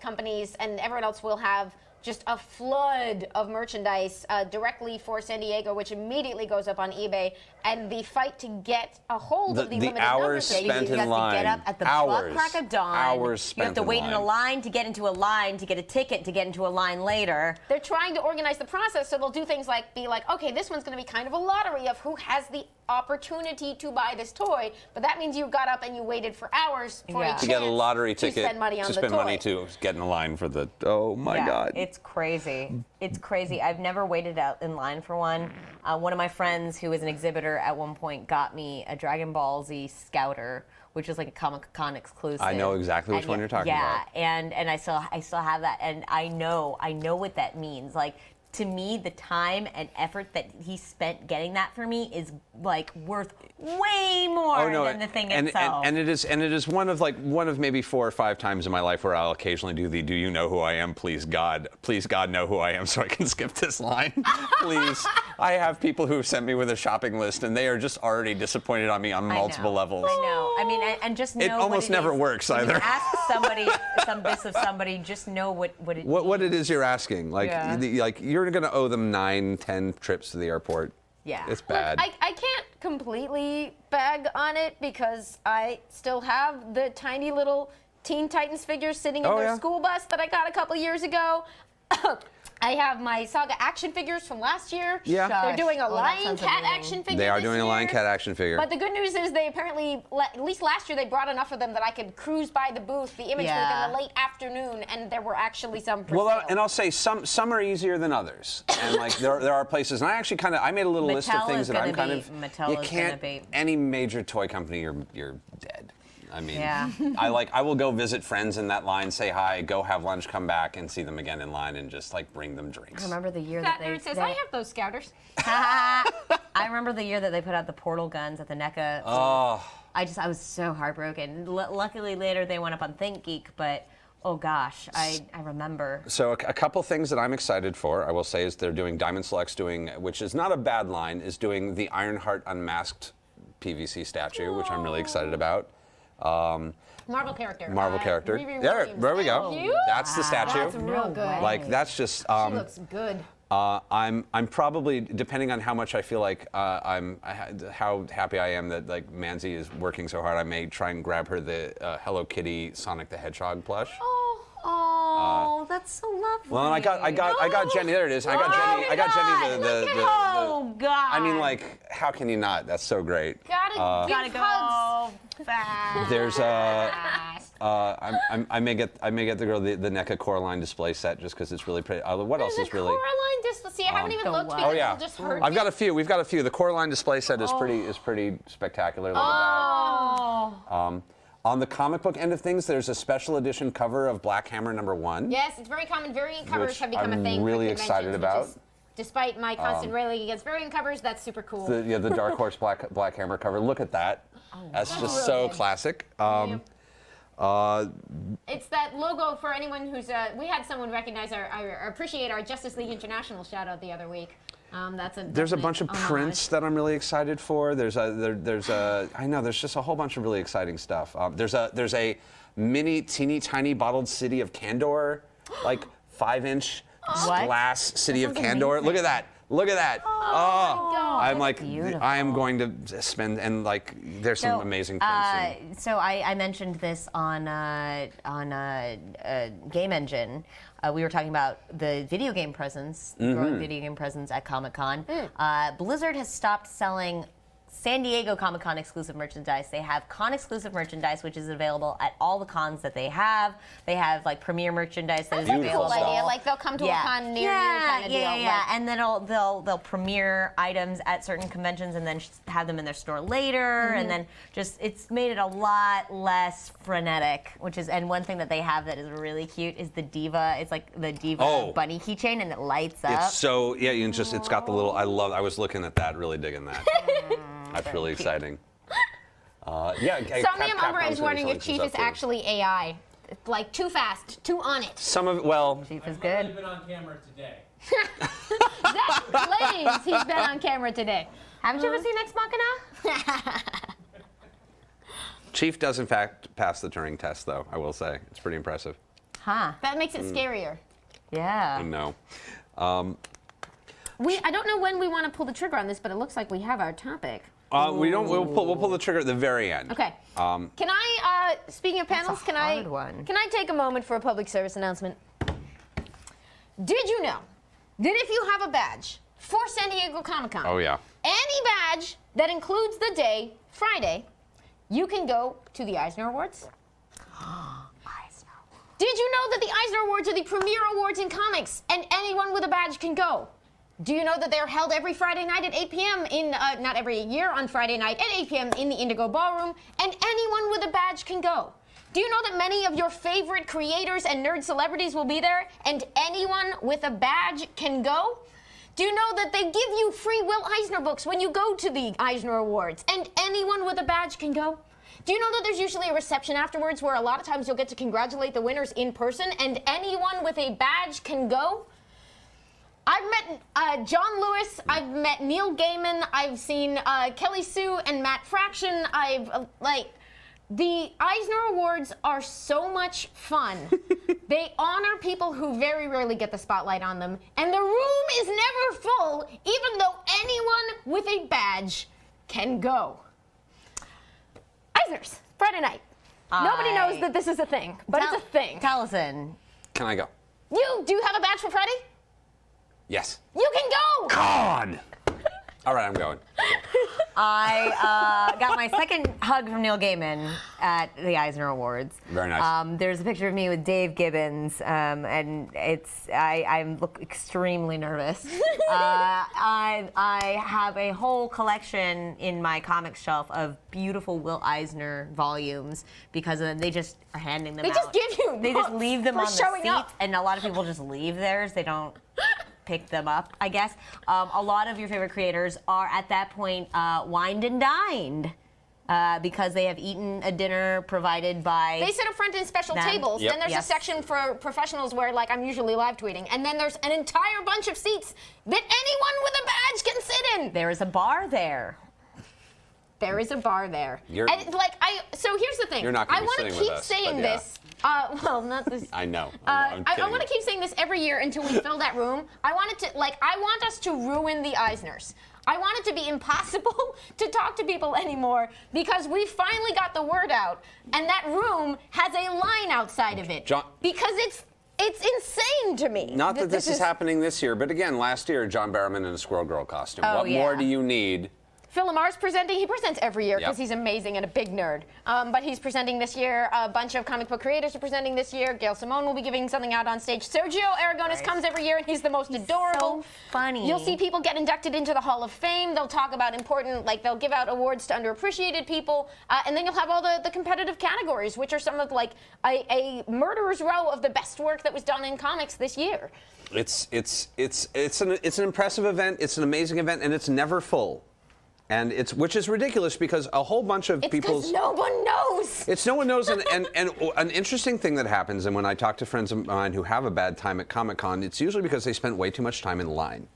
companies and everyone else will have just a flood of merchandise directly for San Diego, which immediately goes up on eBay. And the fight to get a hold of the limited hours numbers of spent these- in You have line. to get up at the Hours. crack of dawn. Hours You have spent to in wait in a line. line to get into a line to get a ticket to get into a line later. They're trying to organize the process, so they'll do things like be like, okay, this one's going to be kind of a lottery of who has the opportunity to buy this toy, but that means you got up and you waited for hours for Yeah. a To get a chance lottery to ticket, spend money on to the spend toy. money to get in a line for the. Oh my Yeah, God! it's crazy. It's crazy. I've never waited out in line for one. One of my friends who was an exhibitor at one point got me a Dragon Ball Z Scouter which is like a Comic-Con exclusive. I know exactly which one you're talking about. Yeah, and I still have that, and I know what that means. Like, to me, the time and effort that he spent getting that for me is like worth way more than the thing itself. And it is one of maybe 4 or 5 times in my life where I'll occasionally do the "Do you know who I am? Please God know who I am, so I can skip this line, please." I have people who have sent me with a shopping list, and they are just already disappointed on me on multiple levels. I know. I mean, and just know it almost never works when either. you ask somebody this of somebody, just know what it what it is you're asking. Like, Yeah. like you're going to owe them 9, 10 trips to the airport. Yeah. It's bad. I can't completely bag on it because I still have the tiny little Teen Titans figures sitting in their school bus that I got a couple years ago. I have my Saga action figures from last year. Yeah. They're doing a that Lion sounds Cat amazing. action figure. They are this doing a Lion year. Cat action figure. But the good news is they apparently, at least last year, they brought enough of them that I could cruise by the booth, the image booth, in the late afternoon, and there were actually some for sale. And I'll say some are easier than others, and like there are places. And I actually I made a little list of Mattel things is that I'm gonna kind be- of. Mattel You is can't gonna be- any major toy company, you're dead. I mean, Yeah. I will go visit friends in that line, say hi, go have lunch, come back, and see them again in line, and just like bring them drinks. I remember the year That that they nerd says, I have those scouters. I remember the year that they put out the portal guns at the NECA. Oh. I was so heartbroken. Luckily later they went up on ThinkGeek, but oh gosh, I remember. So a couple things that I'm excited for, I will say, is they're doing Diamond Select's doing, which is not a bad line, is doing the Ironheart unmasked PVC statue, which I'm really excited about. Marvel character. Marvel character. Riri There Williams. we go. Thank you. That's the statue. That's real good. Like that's just. She looks good. I'm probably, depending on how much I feel like how happy I am that like Manzi is working so hard, I may try and grab her the Hello Kitty Sonic the Hedgehog plush. Oh, that's so lovely. Well, and I got Jenny. There it is. I got Jenny. The Oh God. I mean, like, how can you not? That's so great. Gotta gotta give go hugs. fast. There's I may get the girl the NECA Coraline display set just because it's really pretty. What else There's is a really? Coraline display. See, I haven't even The looked what? because Oh yeah, it'll just hurt I've got me. a few. We've got a few. The Coraline display set is pretty spectacular. Look at that. On the comic book end of things, there's a special edition cover of Black Hammer #1. Yes, it's very common. Variant covers Which have become a I'm thing. for really conventions, excited which about. is, despite my constant railing against variant covers, that's super cool. The Dark Horse Black Hammer cover. Look at that. That's just Real so good. classic. It's that logo for anyone who's. We had someone recognize or appreciate our Justice League International shout out the other week. There's a bunch of prints that I'm really excited for. There's just a whole bunch of really exciting stuff. There's a mini teeny tiny bottled city of Candor, like 5-inch glass city of Candor. Look at that. Look at that. God. I'm like, beautiful. I am going to spend, and like, there's some amazing prints. So I mentioned this on Game Engine. We were talking about the video game presence, growing video game presence at Comic-Con. Blizzard has stopped selling San Diego Comic-Con exclusive merchandise. They have con exclusive merchandise, which is available at all the cons that they have. They have like premiere merchandise that is That's a available. cool idea. Like they'll come to a con near you kind of deal. Yeah, Like, and then they'll premiere items at certain conventions and then have them in their store later, and then just it's made it a lot less frenetic. And one thing that they have that is really cute is the Diva. It's like the Diva bunny keychain, and it lights up. It's so it's got the little. I was looking at that, really digging that. That's really exciting. Somnium Umbra is wondering if Chief is actually AI. Like, too fast, too on it. Some of Chief is I've good. been on camera today. Zach claims he's been on camera today. Haven't you ever seen Ex Machina? Chief does in fact pass the Turing test, though. I will say it's pretty impressive. Huh? That makes it scarier. Yeah. No. I don't know when we want to pull the trigger on this, but it looks like we have our topic. We don't. We'll pull the trigger at the very end. Okay. Can I, speaking of panels, can I take a moment for a public service announcement? Did you know that if you have a badge for San Diego Comic-Con, Oh yeah. any badge that includes the day, Friday, you can go to the Eisner Awards? Did you know that the Eisner Awards are the premier awards in comics, and anyone with a badge can go? Do you know that they're held every Friday night at 8 p.m. in, not every year, on Friday night at 8 p.m. in the Indigo Ballroom, and anyone with a badge can go? Do you know that many of your favorite creators and nerd celebrities will be there, and anyone with a badge can go? Do you know that they give you free Will Eisner books when you go to the Eisner Awards, and anyone with a badge can go? Do you know that there's usually a reception afterwards where a lot of times you'll get to congratulate the winners in person, and anyone with a badge can go? I've met John Lewis, I've met Neil Gaiman, I've seen Kelly Sue and Matt Fraction. The Eisner Awards are so much fun. They honor people who very rarely get the spotlight on them, and the room is never full, even though anyone with a badge can go. Eisner's, Friday night. Nobody knows that this is a thing, but it's a thing. Taliesin. Can I go? Do you have a badge for Friday? Yes. You can go! God! All right, I'm going. I got my second hug from Neil Gaiman at the Eisner Awards. Very nice. There's a picture of me with Dave Gibbons, and I look extremely nervous. I have a whole collection in my comics shelf of beautiful Will Eisner volumes because they just are handing them They out. just give you They just books leave them for on the showing seat, up. and a lot of people just leave theirs. They don't pick them up, I guess. A lot of your favorite creators are at that point wined and dined because they have eaten a dinner provided by. They sit up front in special them. tables. Yep. Then there's Yes. a section for professionals where, like, I'm usually live tweeting. And then there's an entire bunch of seats that anyone with a badge can sit in. There is a bar there. There is a bar there. You're- So here's the thing. You're not gonna I be want to sitting keep with us, saying but yeah. this. Well, not this. I know. I kidding. want to keep saying this every year until we fill that room. I want us to ruin the Eisners. I want it to be impossible to talk to people anymore because we finally got the word out, and that room has a line outside of it. John- Because it's insane to me. Not that this is happening this year, but again, last year, John Barrowman in a Squirrel Girl costume. Oh, What more yeah. do you need? Phil Lamar's presenting. He presents every year because Yep. he's amazing and a big nerd. But he's presenting this year. A bunch of comic book creators are presenting this year. Gail Simone will be giving something out on stage. Sergio Aragonis comes every year, and he's the most adorable. So funny. You'll see people get inducted into the Hall of Fame. They'll talk about they'll give out awards to underappreciated people. And then you'll have all the competitive categories, which are some of a murderer's row of the best work that was done in comics this year. It's an impressive event. It's an amazing event, and it's never full. And which is ridiculous because a whole bunch of It's people's. because no one knows. No one knows, and an interesting thing that happens, and when I talk to friends of mine who have a bad time at Comic-Con, it's usually because they spent way too much time in line.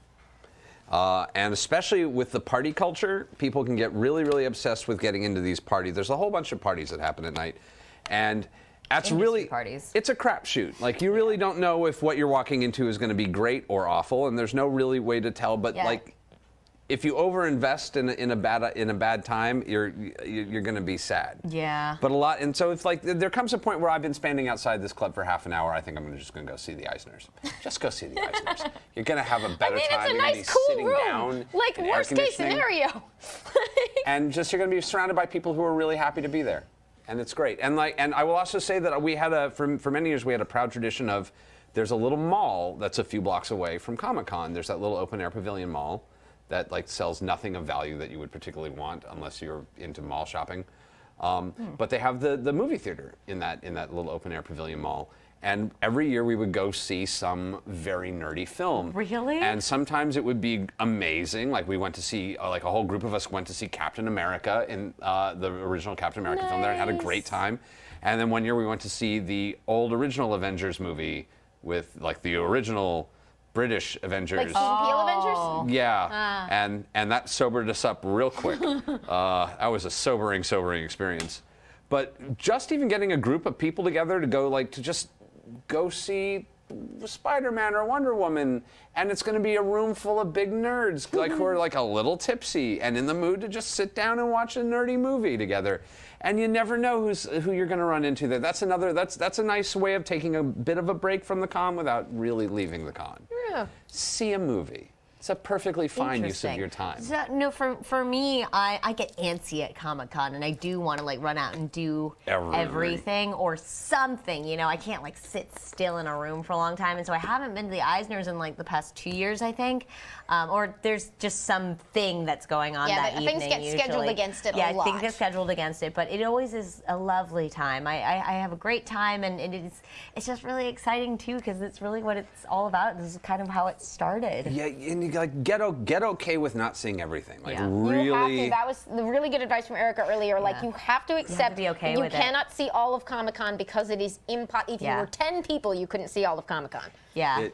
And especially with the party culture, people can get really, really obsessed with getting into these parties. There's a whole bunch of parties that happen at night, and that's Industry really parties. It's a crapshoot. Like you really don't know if what you're walking into is going to be great or awful, and there's no really way to tell. But Yeah. if you overinvest in a bad time, you're going to be sad. Yeah. But and so it's like there comes a point where I've been standing outside this club for half an hour. I think I'm just going to go see the Eisners. Just go see the Eisners. You're going to have a better time. It's a You're nice, going to be cool sitting room. down. Like, in air worst case conditioning, scenario. and you're going to be surrounded by people who are really happy to be there, and it's great. And I will also say that we had for many years we had a proud tradition of there's a little mall that's a few blocks away from Comic-Con. There's that little open air pavilion mall that sells nothing of value that you would particularly want unless you're into mall shopping. But they have the movie theater in that little open air pavilion mall. And every year we would go see some very nerdy film. Really? And sometimes it would be amazing. Like we went to see, a whole group of us went to see Captain America in the original Captain America film there and had a great time. And then one year we went to see the old original Avengers movie with the original British Avengers. Like Key and Peele Avengers? Yeah, and that sobered us up real quick. That was a sobering experience. But just even getting a group of people together to go see Spider-Man or Wonder Woman, and it's going to be a room full of big nerds who are a little tipsy and in the mood to just sit down and watch a nerdy movie together. And you never know who you're going to run into there. That's a nice way of taking a bit of a break from the con without really leaving the con. Yeah. See a movie. It's a perfectly fine use of Interesting. your time. So, no, for me, I get antsy at Comic-Con, and I do want to like run out and do everything or something. You know, I can't like sit still in a room for a long time, and so I haven't been to the Eisners in like the past 2 years, I think. Or there's just something that's going on that things evening. get usually. scheduled against it a Yeah, lot. things get scheduled against it, but it always is a lovely time. I have a great time, and it's just really exciting too because it's really what it's all about. This is kind of how it started. Yeah, and you like get okay with not seeing everything. Like Yeah. really. You have to. That was the really good advice from Erica earlier. Like you have to accept be okay that with you it. cannot see all of Comic-Con because it is impossible. If you Yeah. were 10 people, you couldn't see all of Comic-Con. Yeah.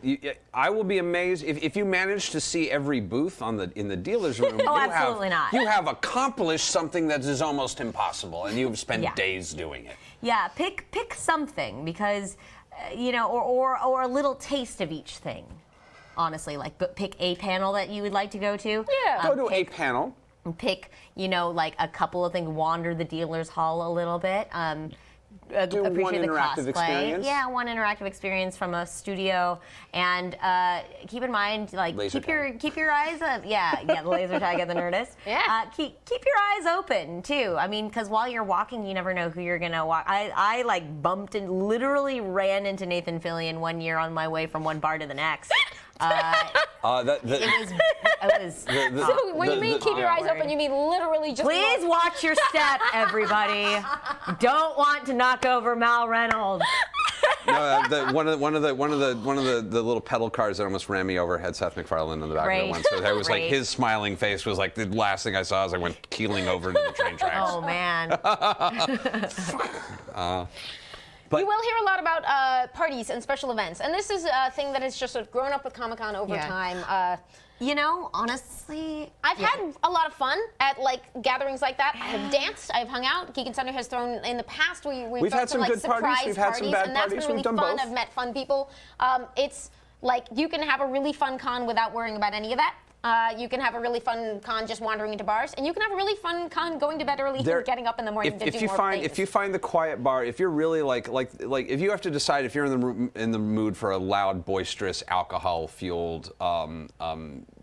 I will be amazed if you manage to see every booth in the dealer's room. Oh, absolutely not. You have accomplished something that is almost impossible, and you've spent Yeah. days doing it. Yeah, pick something because, you know, or a little taste of each thing. Honestly, like pick a panel that you would like to go to. Yeah. Go to a panel. Pick, you know, like a couple of things. Wander the dealer's hall a little bit. Do one appreciate the interactive cosplay. experience. Yeah, one interactive experience from a studio, and keep in mind, like Laser keep your eyes up. Yeah, the laser tag at the Nerdist. Yeah. Keep your eyes open too. I mean, because while you're walking, you never know who you're gonna walk. I like bumped and literally ran into Nathan Fillion one year on my way from one bar to the next. It was. So when you mean keep your eyes open, you mean literally just. Please watch your step, everybody. You don't want to knock over Mal Reynolds. No, one of the little pedal cars that almost ran me over had Seth MacFarlane on the back of it once. So that was like Great. his smiling face was like the last thing I saw as I went keeling over into the train tracks. Oh man. But You will hear a lot about parties and special events, and this is a thing that has just sort of grown up with Comic-Con over Yeah. time. You know, honestly, I've had a lot of fun at like gatherings like that. I have danced, I've hung out. Geek and Center has thrown in the past. We've had done some like good parties, surprise we've had some bad and that's parties, been really we've done fun. both. I've met fun people. It's like you can have a really fun con without worrying about any of that. You can have a really fun con just wandering into bars, and you can have a really fun con going to bed early and getting up in the morning to do more things. If you find the quiet bar, if you're really like if you have to decide if you're in the mood for a loud, boisterous, alcohol-fueled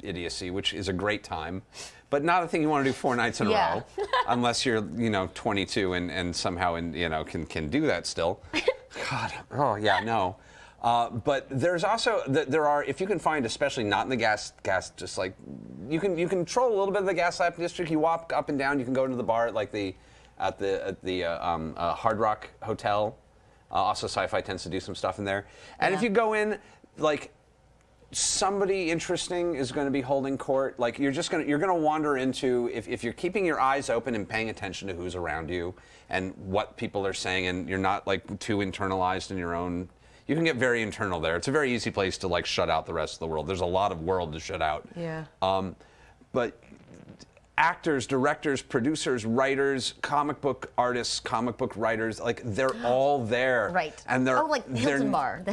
idiocy, which is a great time, but not a thing you want to do 4 nights in a Yeah. row, unless you're 22 and somehow can do that still. God, oh yeah, no. But there's also there are, if you can find, especially not in the gas just like you can control a little bit of the Gaslamp district. You walk up and down. You can go into the bar at like the Hard Rock Hotel. Also, Sci-Fi tends to do some stuff in there. And if you go in, like somebody interesting is going to be holding court. Like you're gonna wander into, if you're keeping your eyes open and paying attention to who's around you and what people are saying, and you're not like too internalized in your own. You can get very internal there. It's a very easy place to like shut out the rest of the world. There's a lot of world to shut out. Yeah. But actors, directors, producers, writers, comic book artists, comic book writers, like they're all there. Right. And they're like the Hilton Bar,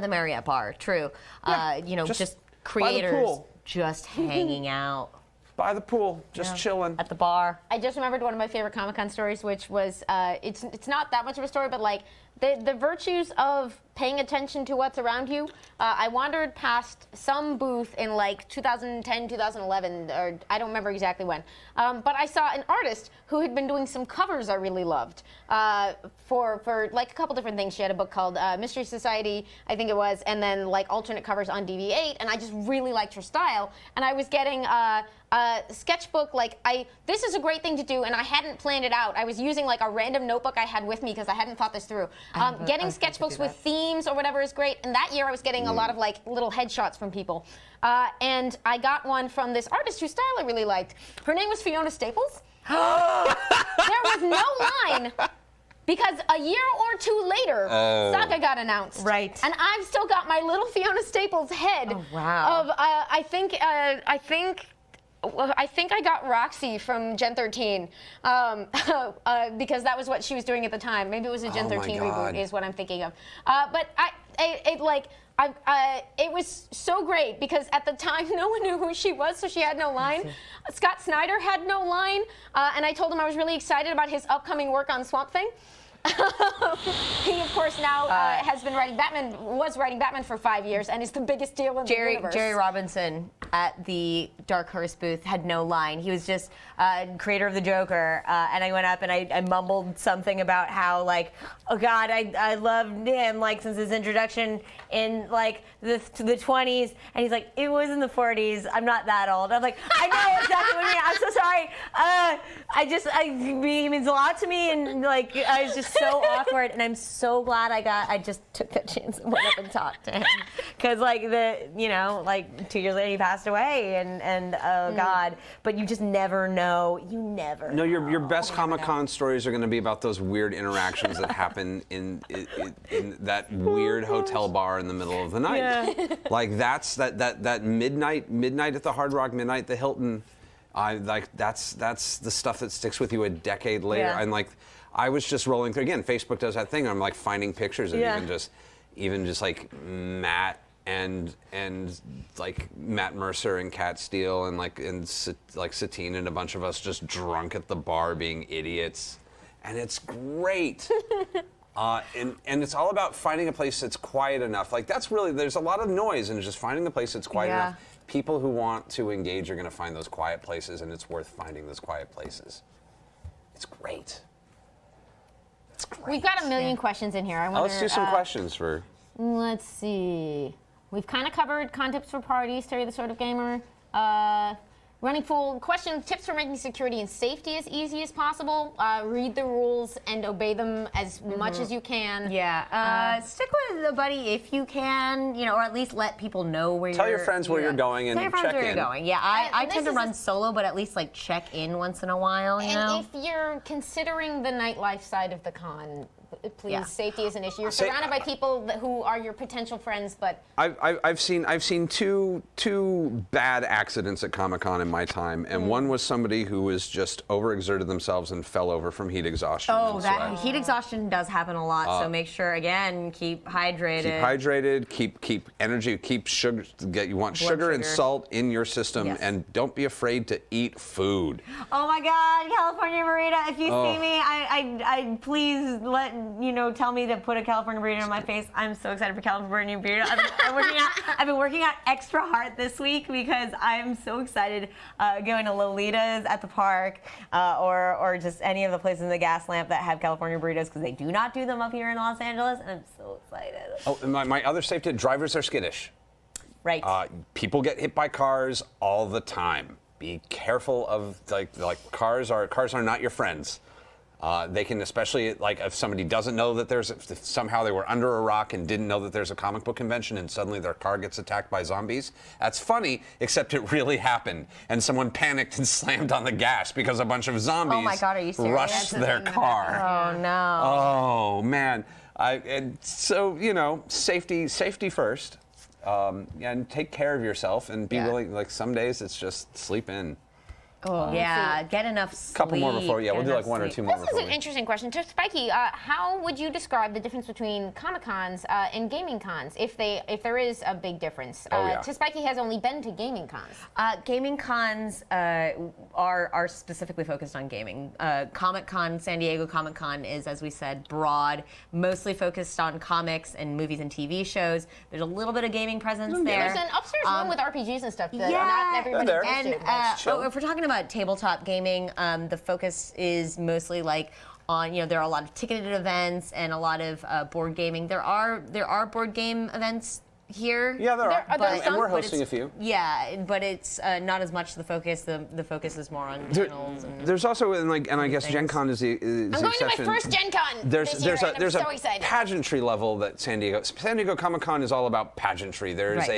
the Marriott Bar. True. Yeah, Just by the creators pool. just hanging out by the pool, just chilling. at the bar. I just remembered one of my favorite Comic-Con stories, which was it's not that much of a story, but like the virtues of paying attention to what's around you. I wandered past some booth in like 2010, 2011, or I don't remember exactly when. But I saw an artist who had been doing some covers I really loved for like a couple different things. She had a book called Mystery Society, I think it was, and then like alternate covers on DV8, and I just really liked her style. And I was getting a sketchbook, this is a great thing to do, and I hadn't planned it out. I was using like a random notebook I had with me because I hadn't thought this through. Getting sketchbooks with themes or whatever is great, and that year I was getting a lot of like little headshots from people. And I got one from this artist whose style I really liked. Her name was Fiona Staples. There was no line. Because a year or two later, Saga got announced. Right. And I've still got my little Fiona Staples head. Oh, wow. Of I think I got Roxy from Gen 13 because that was what she was doing at the time. Maybe it was a Gen 13 reboot is what I'm thinking of. But it was so great because at the time no one knew who she was, so she had no line. Scott Snyder had no line, and I told him I was really excited about his upcoming work on Swamp Thing. He, of course, now has been writing Batman, was writing Batman for 5 years, and is the biggest deal in the universe. Jerry Robinson at the Dark Horse booth had no line. He was just creator of the Joker, and I went up and I mumbled something about how, like, oh God, I loved him, like, since his introduction in, like, the 20s, and he's like, it was in the 40s, I'm not that old. I'm like, I know exactly what you mean, I'm so sorry. He means a lot to me, and, like, I was just so awkward, and I'm so glad I just took that chance and went up and talked to him. Because, like, 2 years later he passed away, and oh God, but you just never know. You never know. No, your best Comic-Con stories are going to be about those weird interactions that happen in that weird hotel bar in the middle of the night. Yeah. Like that's that midnight at the Hard Rock, midnight at the Hilton. That's the stuff that sticks with you a decade later. Yeah. And like I was just rolling through again. Facebook does that thing. I'm like finding pictures of even just like Matt and like Matt Mercer and Cat Steele and Satine and a bunch of us just drunk at the bar being idiots, and it's great. And it's all about finding a place that's quiet enough. Like that's really, there's a lot of noise, and just finding the place that's quiet enough. People who want to engage are going to find those quiet places, and it's worth finding those quiet places. It's great. It's great. We've got a million questions in here. I wonder, Let's do some questions for. Let's see. We've kind of covered con tips for parties, Terry the Sort of Gamer. Running full question, tips for making security and safety as easy as possible. Read the rules and obey them as much as you can. Yeah. Stick with the buddy if you can, or at least let people know where Tell your friends where you're going and Tell your friends check where in. you're going. Yeah, I tend to run solo, but at least like check in once in a while, And if you're considering the nightlife side of the con, please, safety is an issue. You're surrounded by people who are your potential friends, but I've seen two bad accidents at Comic-Con in my time, and one was somebody who was just overexerted themselves and fell over from heat exhaustion. Oh, that heat exhaustion does happen a lot. So make sure again, keep hydrated. Keep hydrated. Keep energy. Keep sugar. You want sugar and salt in your system, and don't be afraid to eat food. Oh my God, California burrito! If you see me, I please tell me to put a California burrito on my face. I'm so excited for California burrito. I've been working out extra hard this week because I'm so excited going to Lolita's at the park or just any of the places in the gas lamp that have California burritos because they do not do them up here in Los Angeles, and I'm so excited. Oh, and my other safety: drivers are skittish. Right. People get hit by cars all the time. Be careful of like cars are not your friends. They can, especially like if somebody doesn't know that if somehow they were under a rock and didn't know that there's a comic book convention and suddenly their car gets attacked by zombies. That's funny, except it really happened. And someone panicked and slammed on the gas because a bunch of zombies oh my God, are you serious? rushed their car. Oh no. Oh man. And so, safety first. And take care of yourself and be willing, like some days it's just sleep in. Oh, yeah, get enough sleep. Couple more before, we'll do like one or two more. This is an interesting question. To Spikey, how would you describe the difference between Comic Cons and gaming cons, if there is a big difference? To Spikey has only been to gaming cons. Gaming cons are specifically focused on gaming. Comic Con, San Diego Comic Con is, as we said, broad, mostly focused on comics and movies and TV shows. There's a little bit of gaming presence there. There's an upstairs room with RPGs and stuff that not everybody goes to. If we're talking about tabletop gaming, the focus is mostly like on, there are a lot of ticketed events and a lot of board gaming. There are board game events here. Yeah, there are. And we're hosting a few. Yeah, but it's not as much the focus. The focus is more on panels. There's also, and I guess Gen Con is the exception. I'm going to my first Gen Con There's so a excited. pageantry level that San Diego Comic Con is all about pageantry. There's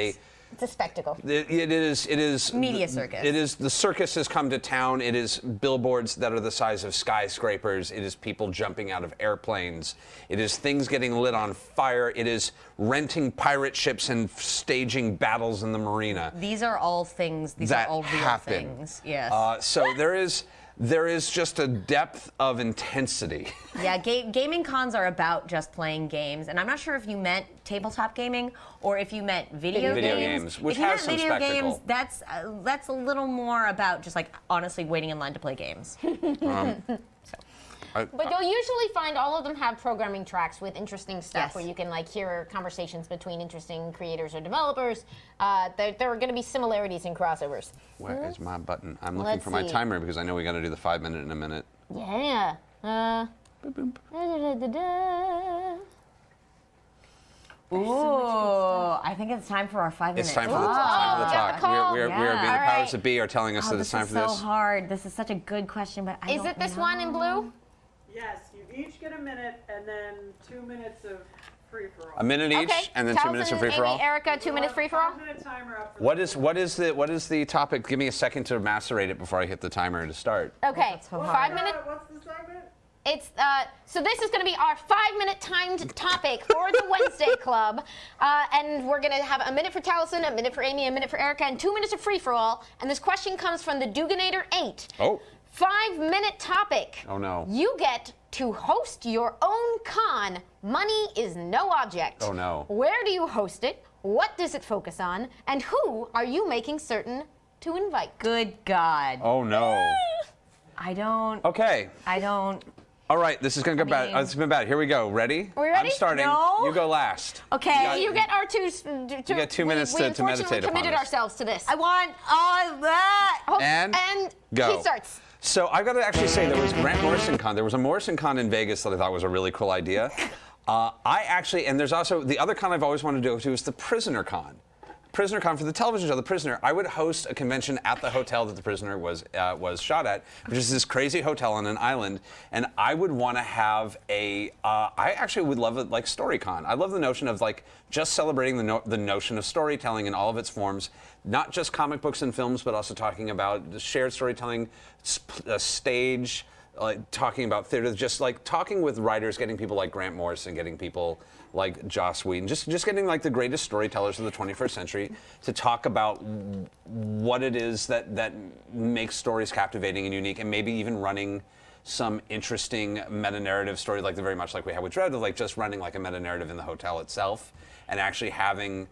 It's a spectacle. It is media circus. It is the circus has come to town. It is billboards that are the size of skyscrapers. It is people jumping out of airplanes. It is things getting lit on fire. It is renting pirate ships and staging battles in the marina. These are all things. These are all real things. Yes. So there is just a depth of intensity. Yeah, gaming cons are about just playing games, and I'm not sure if you meant tabletop gaming or if you meant video games. Which if you has some meant video spectacle. games, that's a little more about just like honestly waiting in line to play games. But you'll usually find all of them have programming tracks with interesting stuff Yes. where you can like hear conversations between interesting creators or developers. There are going to be similarities and crossovers. Where is my button? I'm looking Let's for my see. timer because I know we got to do the 5 minute in a minute. Yeah. Ooh, I think it's time for our 5 minutes. It's time for the, Ooh, time for the we got talk. the call. We are being the Yeah. All powers right. that be are telling us that it's This time is for so this. hard. This is such a good question, but I Is don't it this know. one in blue? Yes, you each get a minute and then 2 minutes of free for all. A minute each, Okay. and then 2 minutes of free for all. Amy, Erika, 2 minutes free for all. 5-minute timer up for What the is the topic? Give me a second to macerate it before I hit the timer to start. Okay. That's so What's 5 the- minutes. What's the segment? It's so this is going to be our 5-minute timed topic for the Wednesday Club, and we're going to have a minute for Taliesin, a minute for Amy, a minute for Erika, and 2 minutes of free for all. And this question comes from the Duganator 8. Oh. 5-minute topic. Oh, no. You get to host your own con. Money is no object. Oh, no. Where do you host it? What does it focus on? And who are you making certain to invite? Good God. Oh no. I don't. Okay. I don't. All right. This is gonna go bad. mean- It's been bad. Here we go. Ready? Are we ready? I'm starting. No. You go last. Okay. You get our two. You get 2 minutes we to unfortunately meditate upon committed this. ourselves to this. I want all that. Oh, And go. he starts. So I've got to actually say there was Grant Morrison Con. There was a Morrison Con in Vegas that I thought was a really cool idea. And there's also the other con I've always wanted to go to is the Prisoner Con. Prisoner Con for the television show The Prisoner. I would host a convention at the hotel that The Prisoner was shot at, which is this crazy hotel on an island. And I would want to have I actually would love it like StoryCon. I love the notion of like just celebrating the notion of storytelling in all of its forms, not just comic books and films, but also talking about the shared storytelling, stage, like talking about theater, just like talking with writers, getting people like Grant Morrison, getting people like Joss Whedon, just getting like the greatest storytellers of the 21st century to talk about what it is that makes stories captivating and unique, and maybe even running some interesting meta-narrative story, like very much like we had with Dread, of like just running like a meta-narrative in the hotel itself, and actually having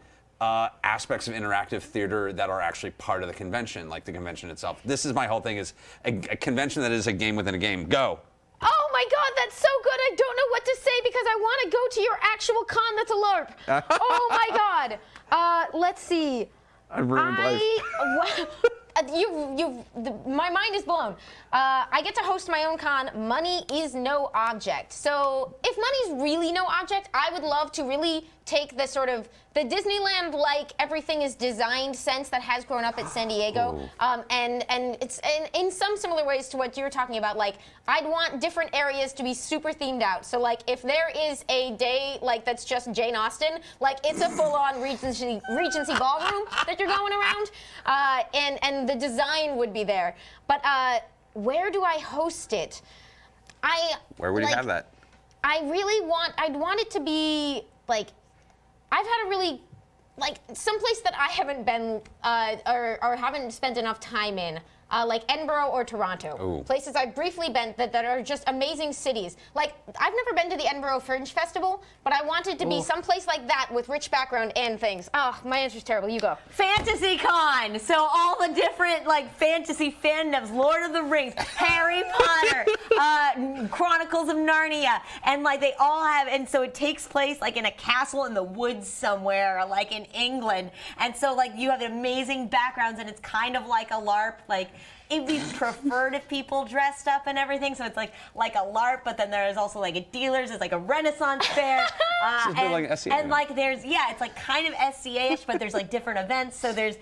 aspects of interactive theater that are actually part of the convention, like the convention itself. This is my whole thing: is a convention that is a game within a game. Go. Oh my God, that's so good. I don't know what to say because I want to go to your actual con that's a LARP. Oh my God. Let's see. I ruined life. My mind is blown. I get to host my own con. Money is no object. So if money's really no object, I would love to really take the sort of the Disneyland like everything is designed sense that has grown up at San Diego, and it's in some similar ways to what you're talking about. Like I'd want different areas to be super themed out. So like if there is a day like that's just Jane Austen, like it's a full-on Regency ballroom that you're going around, and the design would be there. But where do I host it? Where would you have that? I'd want it to be like, I've had a really, like, someplace that I haven't been or haven't spent enough time in, like Edinburgh or Toronto. Ooh. Places I've briefly been that are just amazing cities. Like, I've never been to the Edinburgh Fringe Festival, but I wanted to be someplace like that with rich background and things. Oh, my answer's terrible. You go. Fantasy Con. So all the different like fantasy fandoms, Lord of the Rings, Harry Potter, Chronicles of Narnia, and like they all have, and so it takes place like in a castle in the woods somewhere, like in England, and so like you have amazing backgrounds, and it's kind of like a LARP, like. It'd be preferred if people dressed up and everything, so it's like a LARP, but then there's also like a dealers, it's like a Renaissance fair, So it's a bit like SCA. and like there's it's like kind of SCA-ish, but there's like different events. So there's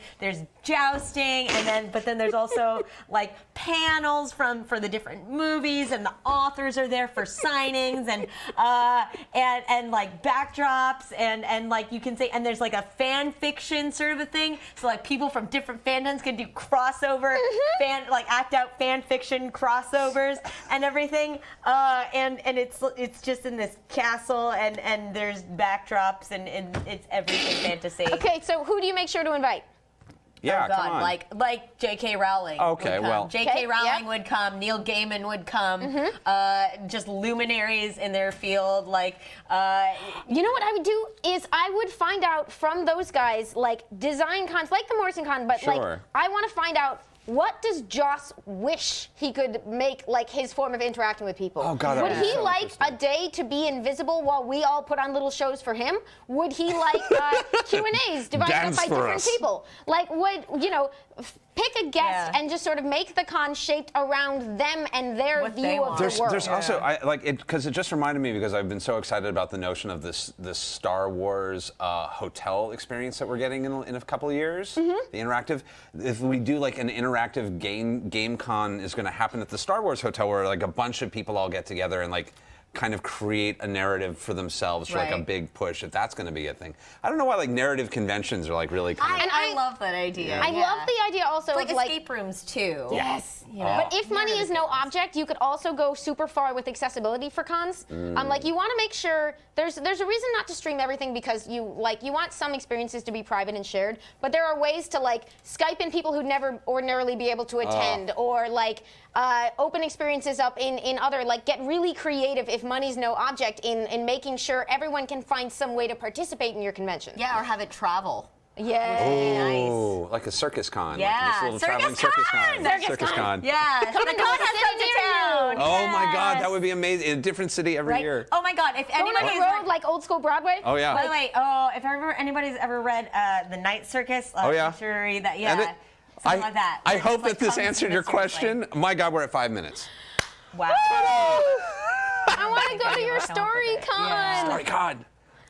jousting, but then there's also like panels for the different movies, and the authors are there for signings, and like backdrops, and like you can say, and there's like a fan fiction sort of a thing. So like people from different fandoms can do crossover like act out fan fiction crossovers and everything, and it's just in this castle, and there's backdrops, and it's everything fantasy. Okay, so who do you make sure to invite? Yeah, Oh God, come on. like J.K. Rowling. Okay, would come. well- J.K. Okay, Rowling yep. would come. Neil Gaiman would come. Just luminaries in their field, like. You know what I would do is I would find out from those guys like design cons, like the Morrison Con, but Sure. like I want to find out what does Joss wish he could make like his form of interacting with people? Oh, God, that would would be he so like a interesting. day to be invisible while we all put on little shows for him? Would he like Q&As divided up Dance by for different us. people? Like, would, pick a guest Yeah. and just sort of make the con shaped around them and their What they view of want. the world. There's also because it just reminded me because I've been so excited about the notion of this Star Wars hotel experience that we're getting in a couple of years. Mm-hmm. The interactive. If we do like an interactive game con is going to happen at the Star Wars hotel where like a bunch of people all get together and like kind of create a narrative for themselves for like a Right. big push. If that's going to be a thing, I don't know why like narrative conventions are like really kind of. I love that idea. I love the idea also like of like escape rooms too. Yes. You know? But if money is no object, you could also go super far with accessibility for cons. Like you want to make sure there's a reason not to stream everything because you want some experiences to be private and shared. But there are ways to like Skype in people who'd never ordinarily be able to attend, or like open experiences up in other like get really creative if money's no object in making sure everyone can find some way to participate in your convention. Yeah, or have it travel. Yeah. Oh, like a circus con. Yeah, like this little traveling circus circus con! con. Circus con. Yeah, the con to a has city come to near you. town. Oh my God, Yes. that would be amazing. In a different city every Right? year. Oh my God, if Going anybody on is the road like old school Broadway. Oh yeah. By the way, if anybody's ever read The Night Circus, Oh, yeah. I'm sure that, And yeah, something I, like that. I It's hope like that this comes answered your seriously. question. My God, we're at 5 minutes. Wow. I want to go to your story con. Yeah. Sorry, God.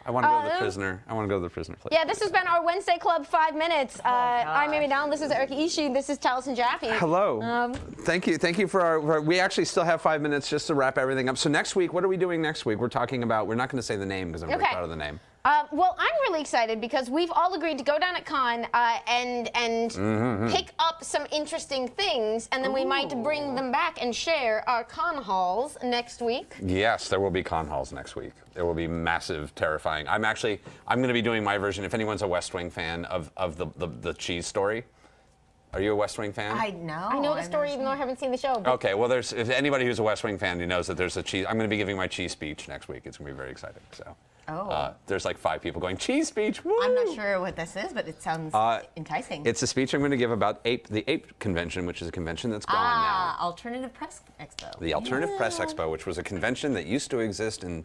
I want to go to the prisoner. I want to go to the prisoner place. Yeah, this has been our Wednesday Club 5 minutes. I'm Amy Dallen. This is Erika Ishii. This is Taliesin Jaffe. Hello. Thank you for our. We actually still have 5 minutes just to wrap everything up. So next week, what are we doing next week? We're talking about. We're not going to say the name because I'm very Okay. proud of the name. Well, I'm really excited because we've all agreed to go down at con and pick up some interesting things, and then we might bring them back and share our con hauls next week. Yes, there will be con halls next week. There will be massive, terrifying. I'm going to be doing my version. If anyone's a West Wing fan of the cheese story, are you a West Wing fan? I know. I know the story even though I haven't seen the show. But Okay, well, if anybody who's a West Wing fan, knows that there's a cheese. I'm going to be giving my cheese speech next week. It's going to be very exciting. So, there's like 5 people going cheese speech. Woo! I'm not sure what this is, but it sounds enticing. It's a speech I'm going to give about the Ape Convention, which is a convention that's gone now. Alternative Press Expo. The Alternative Press Expo, which was a convention that used to exist in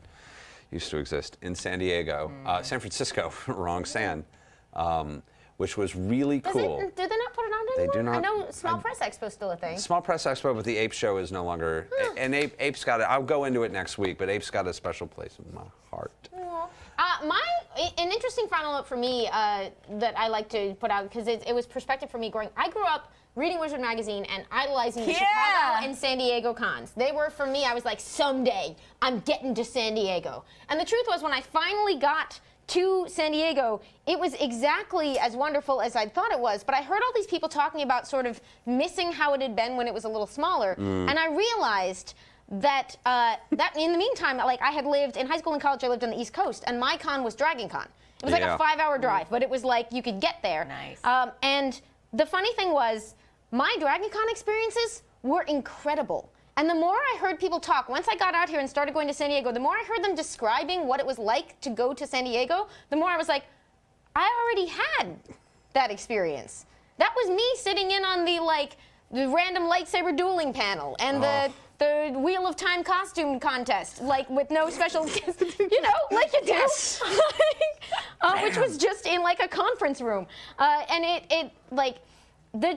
San Diego, San Francisco, wrong San, which was really cool. do they not put it on They anymore? do not. I know Small Press Expo's still a thing. Small Press Expo, but the Ape Show is no longer. And Ape's got it. I'll go into it next week, but Ape's got a special place in my heart. An interesting final note for me that I like to put out because it was perspective for me growing. I grew up reading Wizard magazine and idolizing the Chicago and San Diego cons. They were for me. I was like, someday I'm getting to San Diego. And the truth was, when I finally got to San Diego, it was exactly as wonderful as I thought it was. But I heard all these people talking about sort of missing how it had been when it was a little smaller, and I realized that in the meantime, like I had lived in high school and college, I lived on the East Coast, and my con was Dragon Con. It was like Yeah. a 5-hour drive, but it was like you could get there. Nice. And the funny thing was, my Dragon Con experiences were incredible. And the more I heard people talk, once I got out here and started going to San Diego, the more I heard them describing what it was like to go to San Diego, the more I was like, I already had that experience. That was me sitting in on the random lightsaber dueling panel and the Wheel of Time costume contest, like with no special, like you do, which was just in like a conference room, and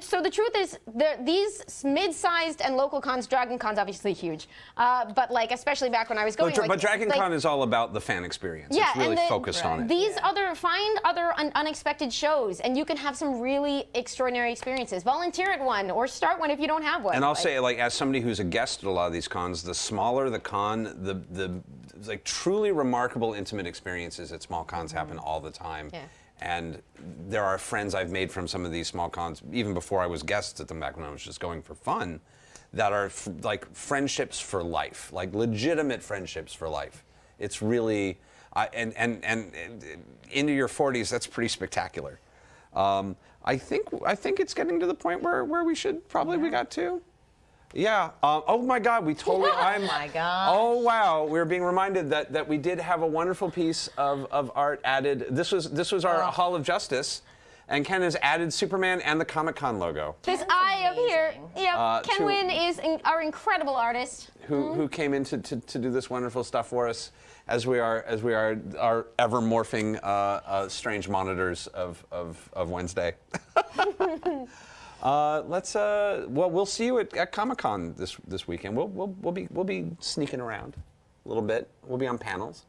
so the truth is, these mid-sized and local cons, Dragon Con's obviously huge, but like especially back when I was going. But Dragon Con is all about the fan experience. Yeah, it's really and focused on it. These find other unexpected shows, and you can have some really extraordinary experiences. Volunteer at one or start one if you don't have one. And I'll say, as somebody who's a guest at a lot of these cons, the smaller the con, the truly remarkable intimate experiences at small cons happen all the time. Yeah. And there are friends I've made from some of these small cons, even before I was guests at them back when I was just going for fun, that are like friendships for life, like legitimate friendships for life. It's really, and into your 40s, that's pretty spectacular. I think it's getting to the point where we should probably we got to. Yeah. Oh my God. We totally. Oh my God. Oh wow. We're being reminded that we did have a wonderful piece of art added. This was our Hall of Justice. And Ken has added Superman and the Comic-Con logo. This eye up here. Yep. Ken to- Wynn is our incredible artist. Who came in to do this wonderful stuff for us as we are our ever morphing strange monitors of Wednesday. We'll see you at Comic-Con this weekend. We'll be sneaking around a little bit. We'll be on panels.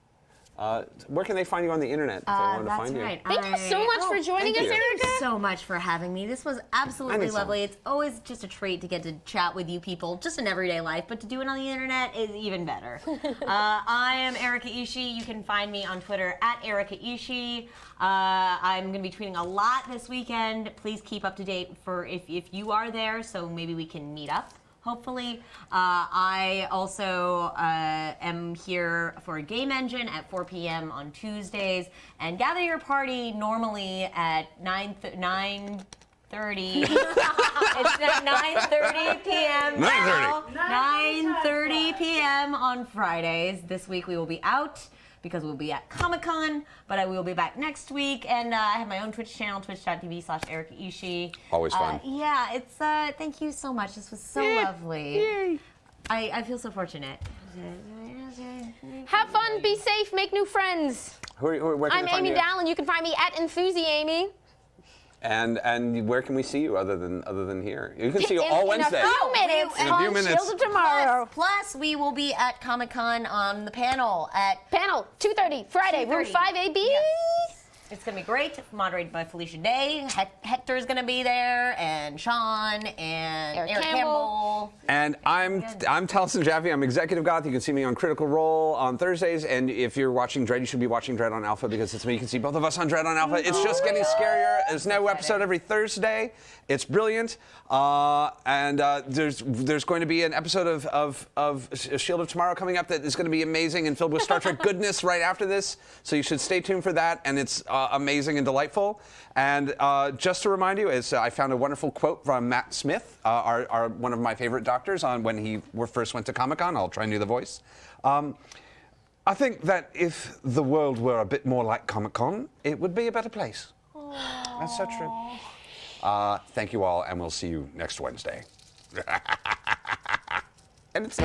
Where can they find you on the internet if they wanted to find right. Thank you so much for joining us, you. Erika. Thank you so much for having me. This was absolutely Anytime. lovely. It's always just a treat to get to chat with you people, just in everyday life, but to do it on the internet is even better. I am Erika Ishii. You can find me on Twitter at Erika Ishii. I'm going to be tweeting a lot this weekend. Please keep up to date for if you are there, so maybe we can meet up. Hopefully. I also am here for Game Engine at 4 p.m. on Tuesdays. And Gather Your Party normally at 9:30. It's at 9:30 p.m. now. 9:30 p.m. on Fridays. This week we will be out because we'll be at Comic-Con, but I will be back next week. And I have my own Twitch channel, twitch.tv/Erika Ishii. Always fun. Yeah, it's thank you so much. This was so lovely. Yay. I feel so fortunate. Have fun, be safe, make new friends. Where can I'm they find Amy you? Dallen. You can find me at Enthusiamy. And where can we see you other than here? You can see you all Wednesday. In a few minutes. In a few on minutes. Shield of Tomorrow. Plus, we will be at Comic-Con on the panel at Panel 2:30 Friday, room 2:30. 5AB. Yes. It's going to be great, moderated by Felicia Day. Hector's going to be there, and Sean, and Eric Eric Campbell. And I'm Taliesin Jaffe. I'm Executive Goth. You can see me on Critical Role on Thursdays. And if you're watching Dread, you should be watching Dread on Alpha because it's me. You can see both of us on Dread on Alpha. It's just getting scarier. There's no episode every Thursday. It's brilliant. There's going to be an episode of Shield of Tomorrow coming up that is going to be amazing and filled with Star Trek goodness right after this. So you should stay tuned for that. And it's amazing and delightful. And just to remind you, I found a wonderful quote from Matt Smith, one of my favorite doctors, on when he first went to Comic-Con. I'll try and do the voice. I think that if the world were a bit more like Comic-Con, it would be a better place. Aww. That's so true. Thank you all, and we'll see you next Wednesday. And it's